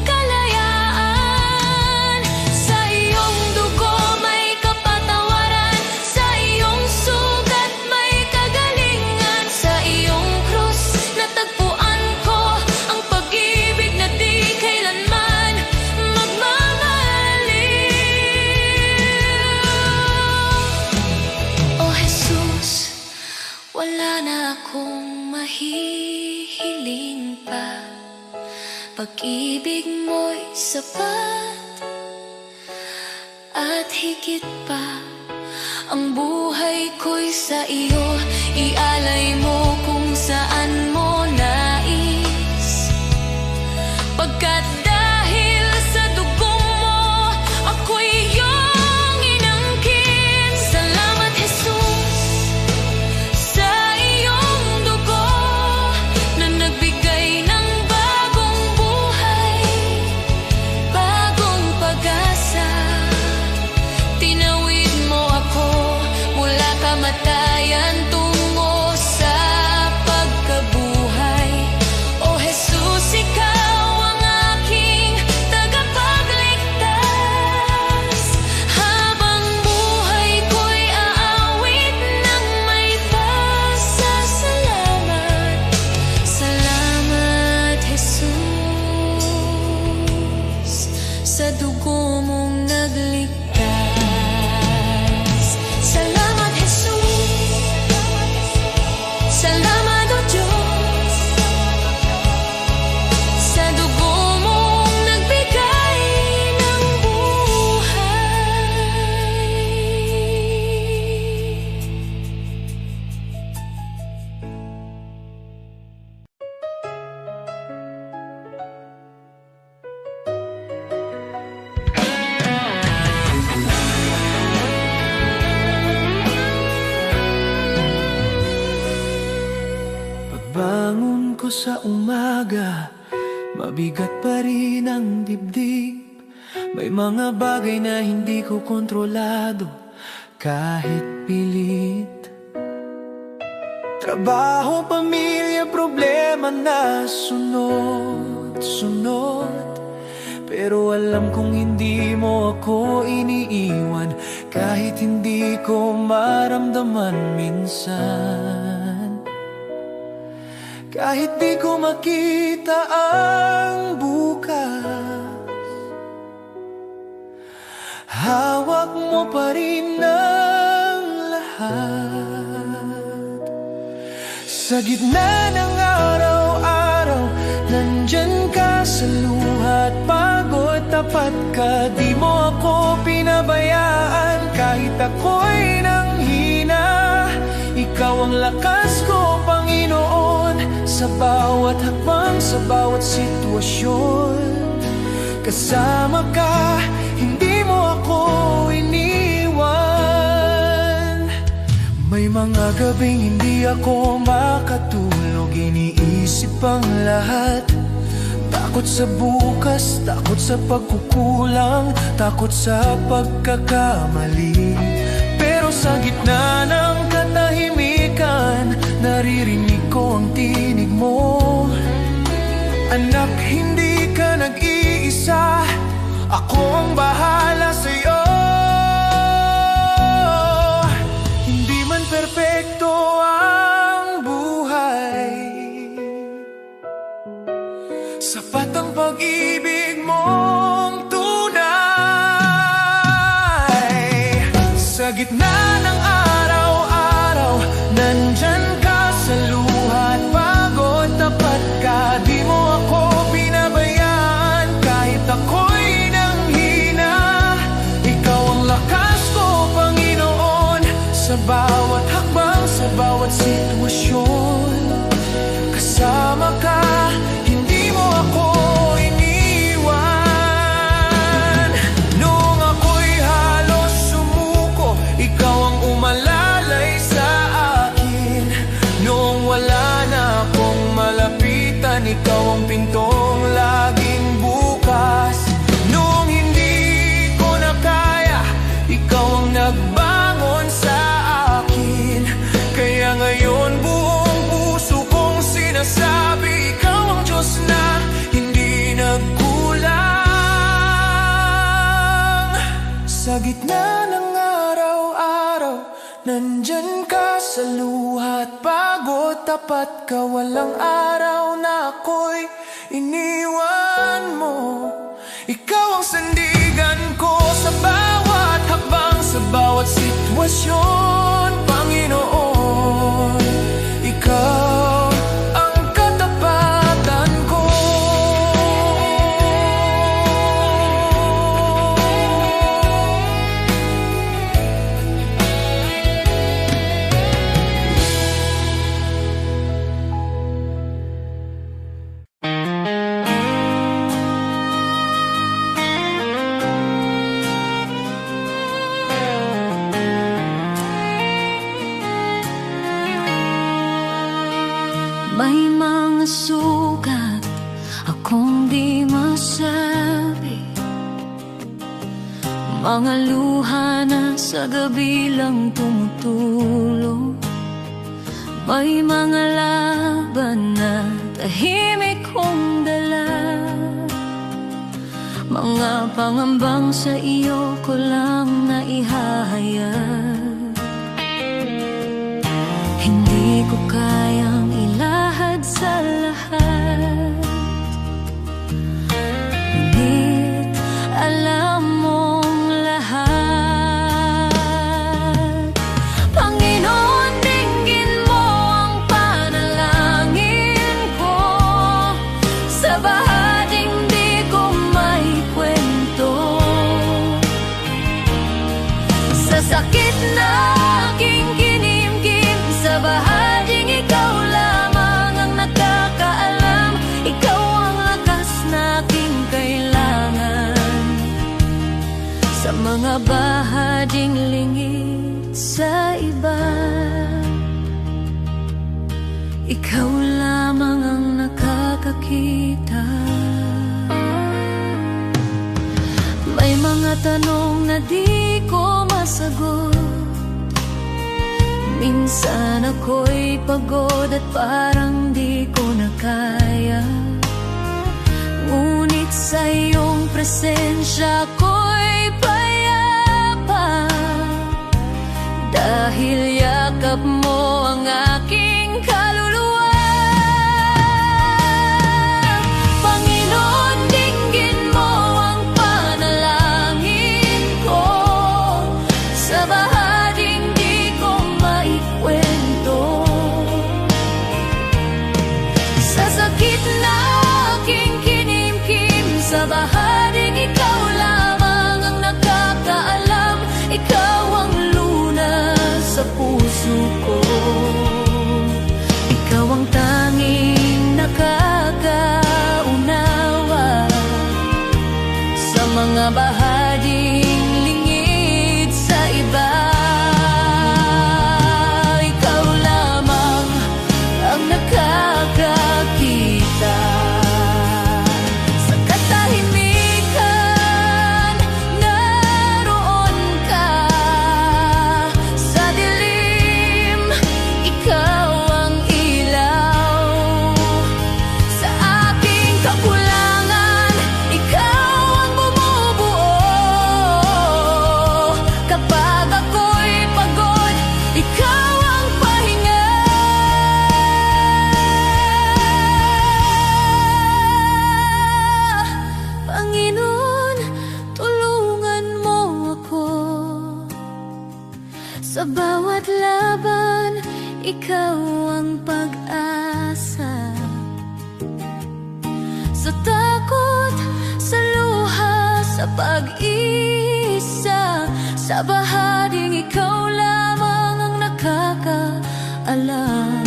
kalayaan. Sa iyong dugo may kapatawaran, sa iyong sugat may kagalingan. Sa iyong krus natagpuan ko ang pag-ibig na di kailanman magmamaliw. O Jesus, wala na akong mahihiling pa. Pag-ibig mo'y sapat at higit pa. Ang buhay ko'y sa iyo, ialay mo kung saan mo nais. Pagkat dahil sa dugong mo, ako'y iyong inangkin. Salamat, Jesus, sa iyong dugo na nagbigay ng bagong buhay, bagong pag-asa. Tinawid mo ako mula kamatayan tungo sa pagkabuhay. O Jesus, ikaw ang aking tagapagligtas. Habang buhay ko'y aawit ng may pasasalamat. Salamat, Jesus, sa dugo mong nagligtas. Salamat, Jesus. Salamat, O Diyos, sa dugo mong nagbigay ng buhay. Pagbangon ko sa umaga, mabigat pa rin ang dibdib. May mga bagay na hindi ko kontrolado kahit pilit. Trabaho, pamilya, problema na sunod-sunod. Pero alam kong hindi mo ako iniiwan, kahit hindi ko maramdaman minsan. Kahit di ko makita ang bukas, hawak mo pa rin ang lahat. Sa gitna ng araw-araw, nandyan ka sa luha at pagod. Tapat ka, di mo ako pinabayaan. Kahit ako'y nanghina, ikaw ang lakas ko, Panginoon. Sa bawat hakbang, sa bawat sitwasyon, kasama ka, hindi mo ako iniwan. May mga gabing hindi ako makatulog, iniisip ang lahat. Takot sa bukas, takot sa pagkukulang, takot sa pagkakamali. Pero sa gitna ng katahimikan, naririnig ko ang tinig mo. Anak, hindi ka nag-iisa, ako ang bahala sa'yo. Hindi man perpekto ang buhay, sapat ang pag-ibig mong tunay. Sa gitna ng araw-araw, nandyan ka sa luha at pagod. Tapat ka, di mo ako pinabayaan. Kahit ako'y nanghina, ikaw ang lakas ko, Panginoon. Sa bawat hakbang, sa bawat sitwasyon, gintong laging bukas. Nung hindi ko na kaya, ikaw ang nagbangon sa akin. Kaya ngayon buong puso kong sinasabi, ikaw ang Diyos na hindi nagkulang. Sa gitna ng araw-araw, nandyan ka sa luha't pagod. Tapat ka, walang araw na ako'y iniwan mo. Ikaw ang sandigan ko sa bawat hakbang, sa bawat sitwasyon, Panginoon. Ikaw ang katapatan ko. May mga sugat akong di masabi, mga luha na sa gabi lang tumutulong. May mga laban na tahimik kong dala, mga pangambang sa iyo ko lang naihahayag. Hindi ko kayang ilahad sa lahat, ngunit alam mong lahat. Panginoon, dinggin mo ang panalangin ko, sa bahaging di ko may kwento, sa sakit na aking kinimkim, sa bahaging ikaw lamang ang nakakaalam. Ikaw ang lakas na aking kailangan, sa mga bahaging lingid sa iba. Ikaw lamang ang nakakakita. May mga tanong na di ko masagot, minsan ako'y pagod at parang di ko na kaya. Ngunit sa iyong presensya ako'y payapa, dahil yakap mo ang aking kaluluwa. Panginoon, dinggin mo ang panalangin ko, sa bahaging di ko maikwento, sa sakit na aking kinimkim, sa bahaging ikaw lamang ang nakakaalam. Ikaw ang lunas sa puso ko, ikaw ang tanging nakakaunawa, sa mga bahaging lingid sa iba. Ikaw lamang ang nakakakita, sa katahimikan naroon ka, sa dilim ikaw ang ilaw, sa aking kakulangan ikaw ang bumubuo. Kapag ako'y pagod, ikaw ang pahinga. Panginoon, tulungan mo ako, sa bawat laban ikaw ang pag-asa, sa takot, sa luha, sa pag-isa, sa bahaging ikaw lamang ang nakakaalam.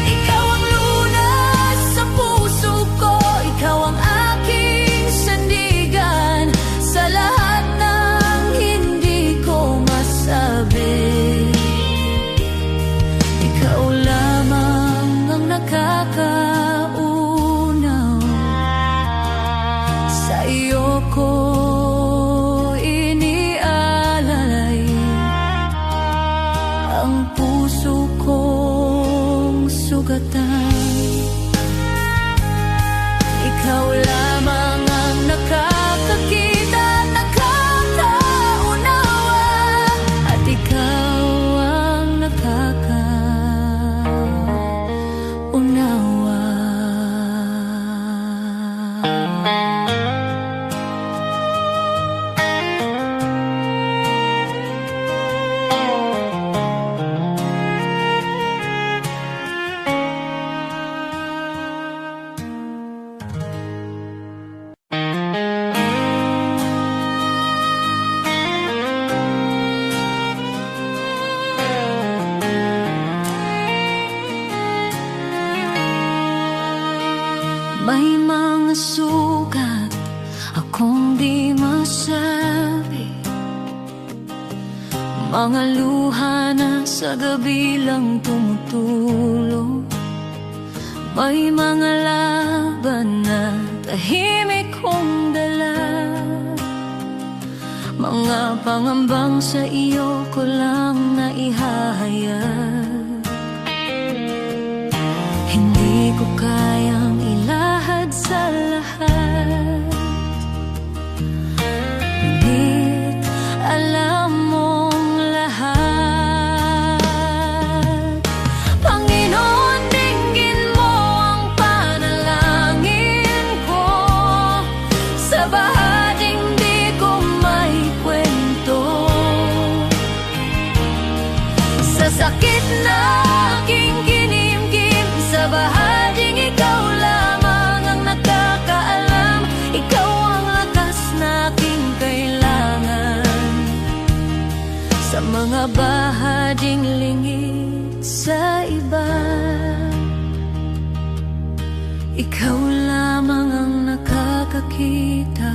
Ikaw ang lunas sa puso ko, ikaw ang aking sandigan, sa lahat ng hindi ko masabi. Ikaw lamang ang nakakaalam. ang puso kong sugatan. Ikaw lamang ang nakakakita at nakakaunawa, at ikaw ang nakakaunawa. May mga sugat akong di masabi, mga luha na sa gabi lang tumutulo. May mga laban na tahimik kong dala, mga pangambang sa iyo ko lang naihahayag. Hindi ko kayang ilahad sa lahat, ngunit alam mong lahat. Panginoon, dinggin mo ang panalangin ko, sa bahaging di ko may kwento, sa sakit na aking kinimkim, sa bahaging ikaw lamang ang nakakaalam. Ikaw ang lakas na aking kailangan, sa mga bahaging lingid sa iba. Ikaw lamang ang nakakakita.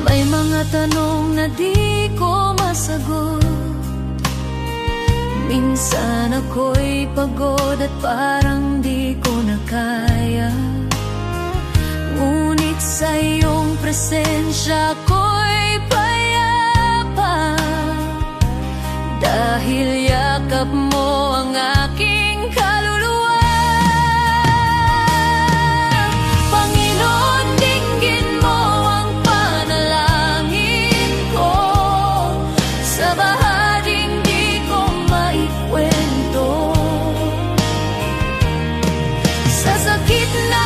May mga tanong na di ko masagot, minsan ako'y pagod at parang di ko na kaya, ngunit sa iyong presensya ako'y payapa, dahil yakap mo ang aking kaluluwa. Panginoon, dinggin mo ang panalangin ko, sa bahaging di ko maikwento, sa sakit na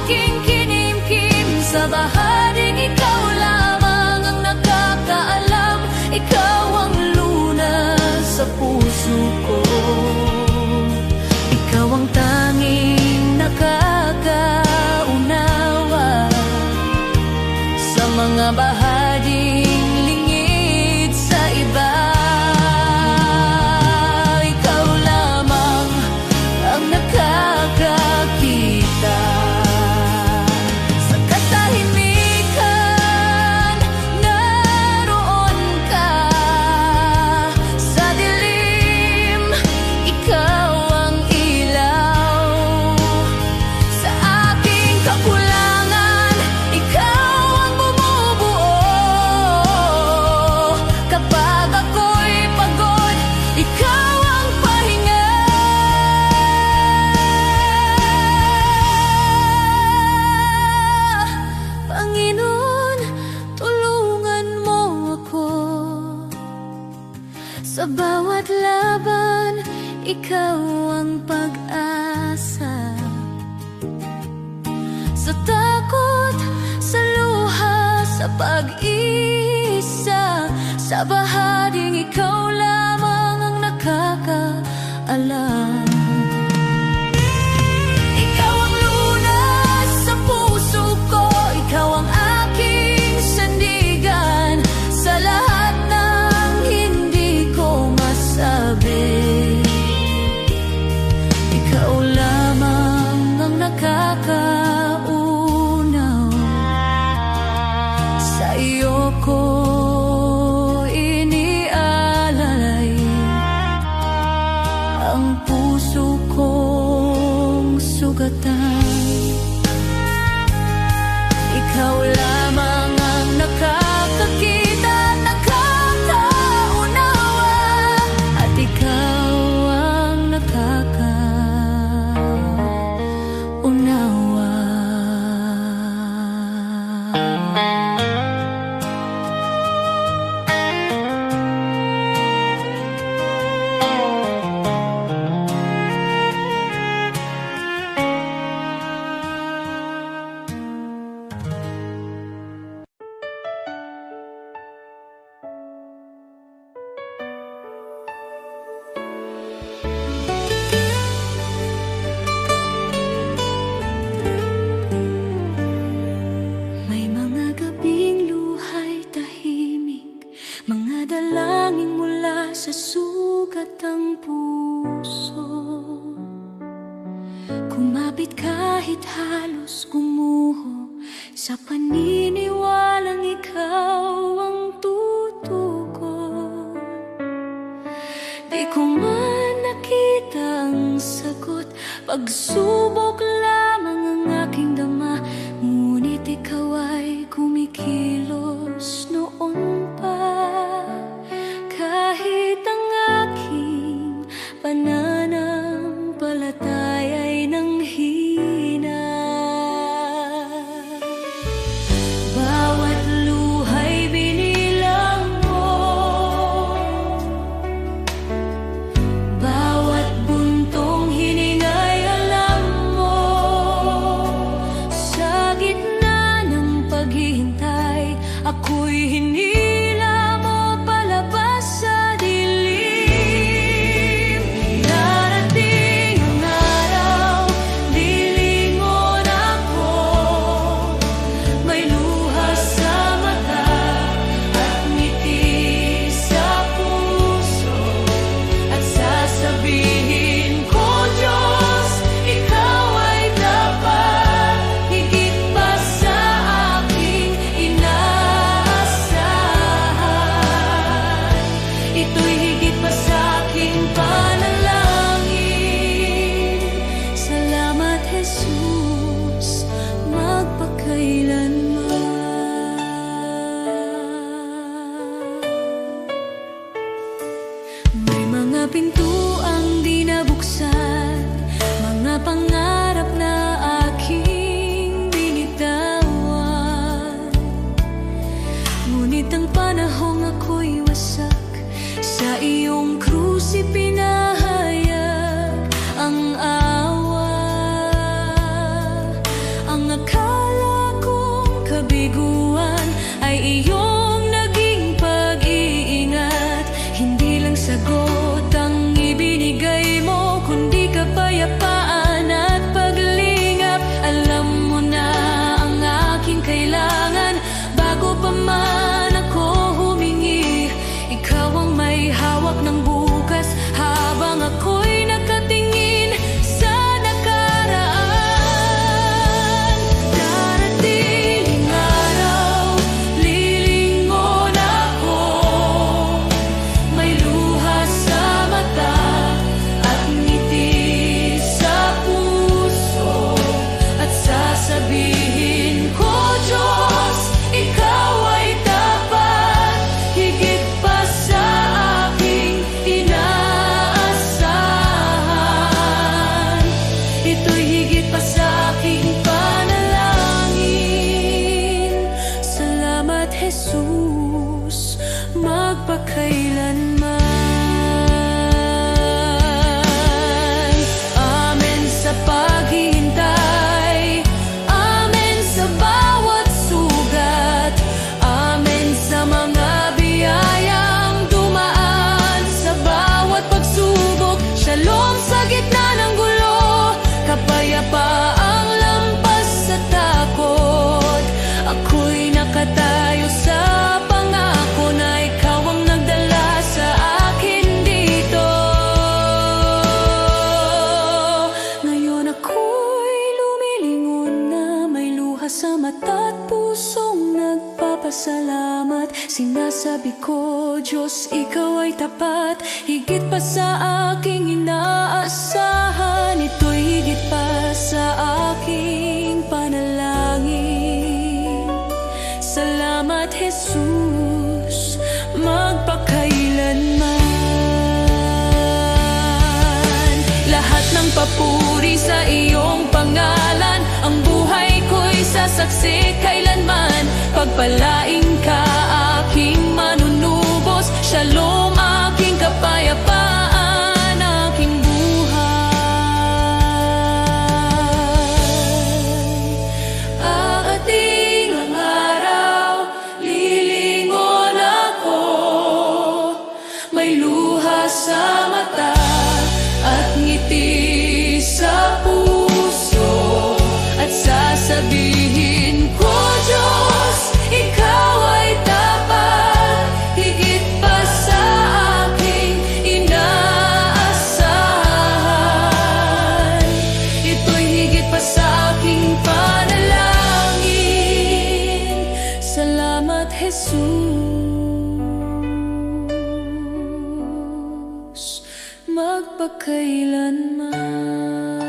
aking kinimkim, sa bahaging ikaw lamang ang nakakaalam. Ikaw ang lunas sa puso ko, ikaw ang tanging nakakaunawa, sa mga bahaging lingid sa iba. Ikaw lamang ang nakakakita, sa katahimikan naroon ka, sa dilim ikaw ang ilaw, sa aking kakulangan ikaw ang bumubuo, kapag ako'y pagod ikaw ang pahinga. Panginoon, tulungan mo ako, sa bawat laban ikaw ang pag-asa, sa takot, sa luha, sa pag-isa, sa bahaging ikaw lamang ang nakakaalam. Ikaw ang lunas sa puso ko, ikaw ang aking sandigan, sa lahat ng hindi ko masabi. Ikaw lamang ang nakakaunaw, sa iyo ko iniaalay. manalangin mula sa sugat ang puso. Kumapit kahit halos gumuho, sa paniniwalang ikaw ang tutugon. Di ko man nakita ang sagot, pagsubok lamang ang aking dama. Ngunit ikaw ay kumikilos noon pa, kahit ang aking pananampalataya ay nanghina. Bawat luha'y binilang mo, bawat buntong hininga'y alam mo. Sa gitna ng paghihintay, ako'y hinila mo palabas sa dilim. Darating ang araw, lilingon ako, may luha sa mata at ngiti sa puso, at sasabihin ko, Diyos, ikaw ay dapat, higit pa sa aking inaasahan. Ito'y higit pa sa aking panalangin. Salamat, Jesus, magpakailanman. May mga pintuang di nabuksan, mga pangarap na aking binitawan. Ngunit ang panahong ako'y wasak, sa iyong krus ipinahayag ang awa. Ang akala kong kabiguan ay iyong naging pag-iingat. Hindi lang sagot ang ibinigay mo, kundi kapayapaan at paglingap. Alam mo na ang aking kailangan bago pa man ako humingi. Ikaw ang may hawak ng bukas habang ako'y nakatingin sa nakaraan. Darating ang araw, lilingon ako, may luha sa mata at ngiti sa puso, at sasabihin ko, Diyos, ikaw ay dapat, higit pa sa aking inaasahan. Ito'y higit pa sa aking panalangin. Salamat, Jesus, magpakailanman. Amen sa paghihintay, amen sa bawat sugat, amen sa mga biyayang dumaan sa bawat pagsubok. Shalom sa gitna ng gulo, kapayapaang lampas sa takot. Ako'y nakatayo sa pangako na ikaw ang nagdala sa akin dito. Ngayon ako'y lumilingon na, may luha sa mata at pusong nagpapasalamat. Sinasabi ko, Diyos, ikaw ay tapat, higit pa sa aking inaasahan. Ito'y higit pa sa aking panalangin. Salamat, Jesus, magpakailanman. Lahat ng papuri sa iyong pangalan, ang buhay ko'y sasaksi kailanman. Pagpalain ka, aking manunubos, shalom, aking kapayapaan, aking buhay. Aating ang araw, lilingon ako, may luha sa mata at ngiti sa puso, at sasabihin ko, Diyos, ikaw ay dapat, higit pa sa Diyos magpakailanman.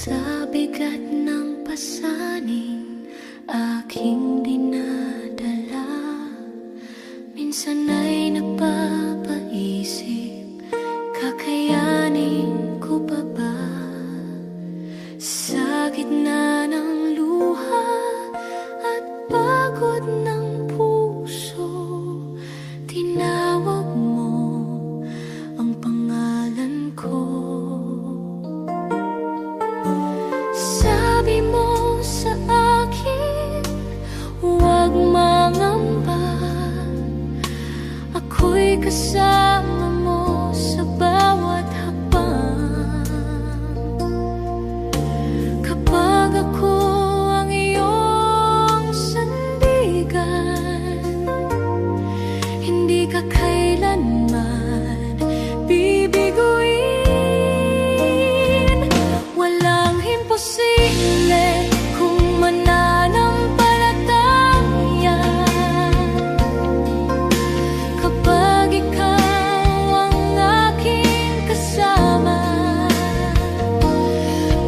Sa bigat ng pasaning aking dinadala, minsan ay napapaisip, kakayanin ko pa ba? Sa gitna ng luha at pagod ng puso, tinawag mo ang pangalan ko. Sabi mo sa akin, huwag mangamba, ako'y kasama mo sa bawat hakbang. Kapag ako ang iyong sandigan, hindi ka kailanman bibiguin. Walang imposible kung mananampalataya, kapag ikaw ang aking kasama.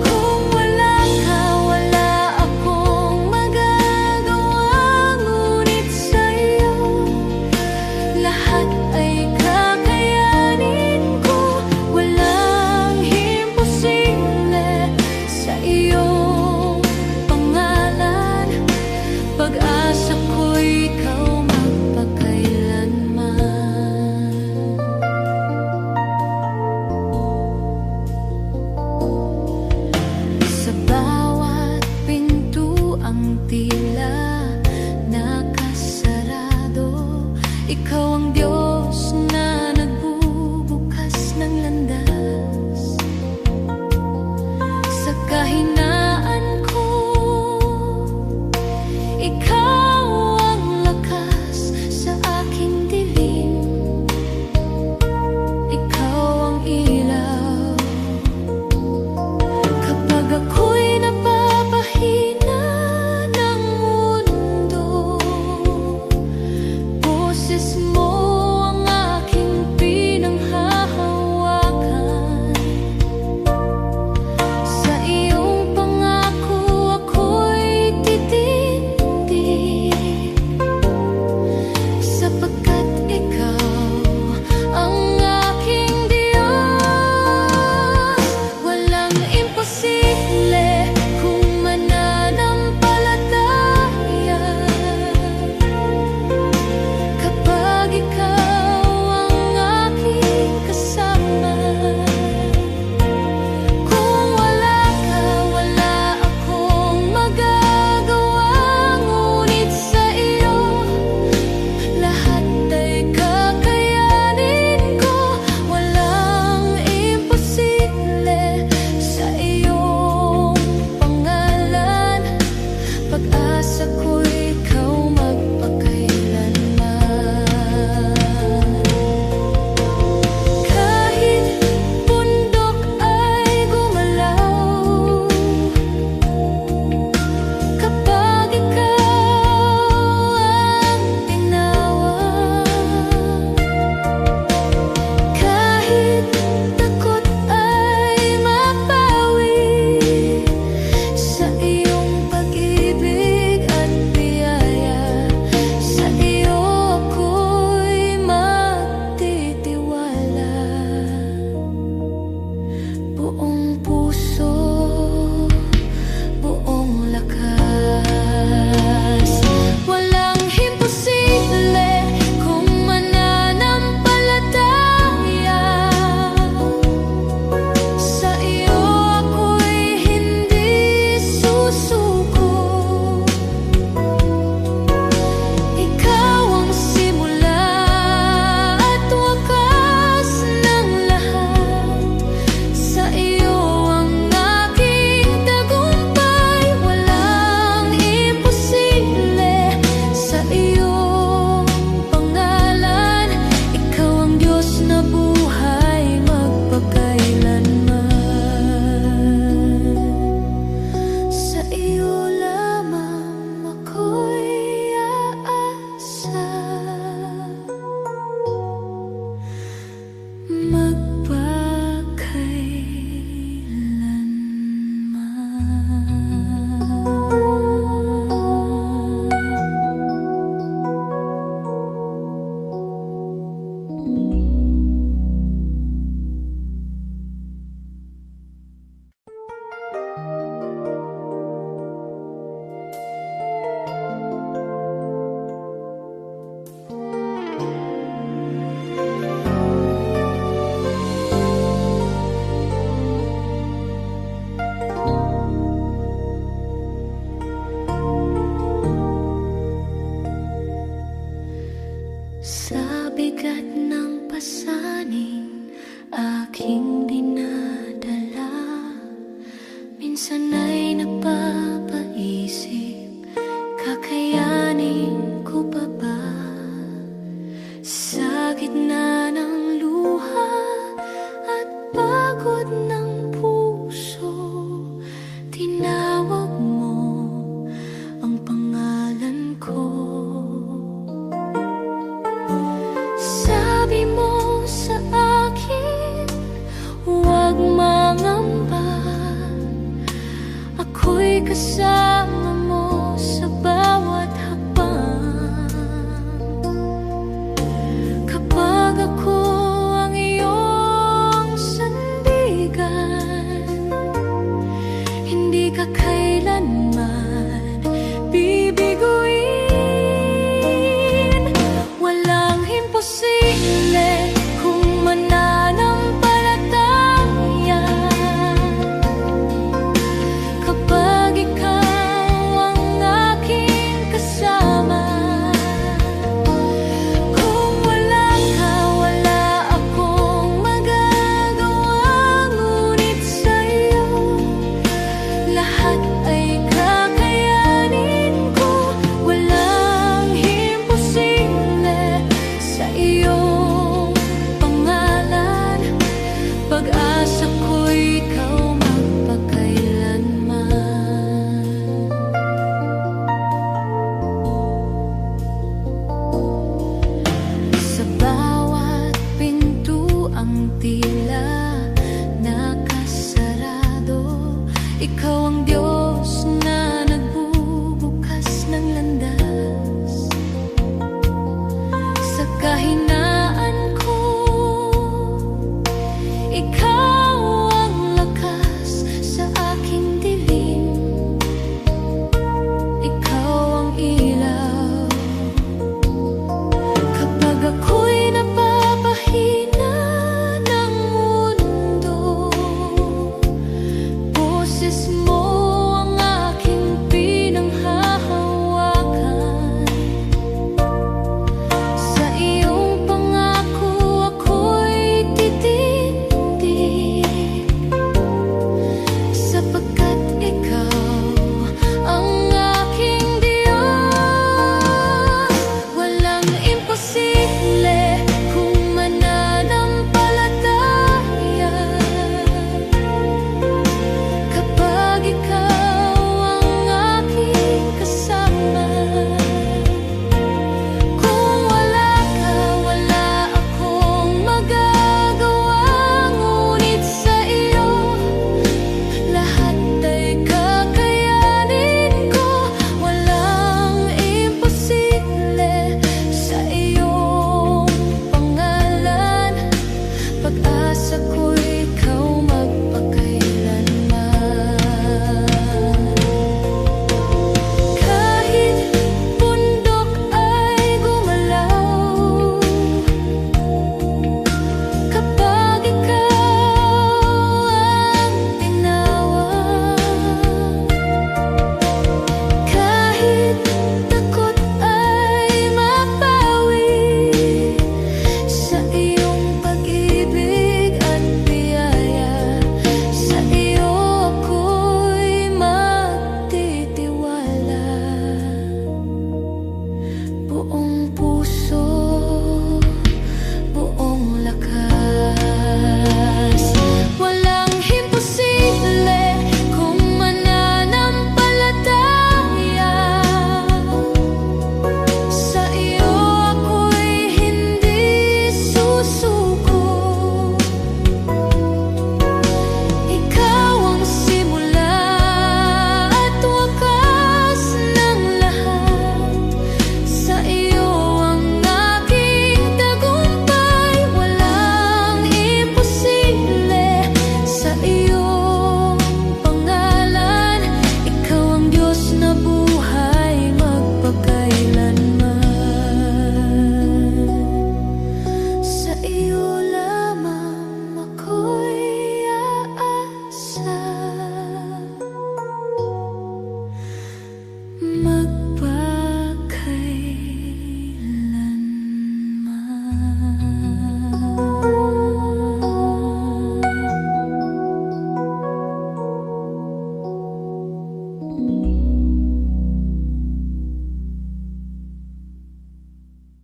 Kung wala ka, wala akong magagawa, ngunit sa'yo lahat ay kakayanin ko. Walang imposible sa iyong pangalan, pag-asa ko'y ikaw magpakailanman. Sa bawat pintuang tila nakasarado, ikaw ang Diyos na nagbubukas ng landas. Sa kahinaan ko, ikaw ang lakas sa aking dilim. Ikaw ang ilaw kapag ako'y napapahina ng mundo. Boses mo bigat ng pasaning aking dinadala, minsan ay napapaisip, kakayanin ko pa ba? Sa gitna ng luha at pagod ng puso, tinawag mo ang pangalan ko. Sabi mo sa akin, huwag mangamba, ako'y kasama mo sa bawat hakbang. Kapag ako ang iyong sandigan, hindi ka kailanman bibiguin. Walang imposible kung mananampalataya, kapag ikaw ang aking kasama. Kung wala ka, wala akong magagawa, ngunit sa'yo lahat ay kakayanin ko. Walang imposible sa iyong pangalan, pag-asa ko'y ikaw magpakailanman. Sa bawat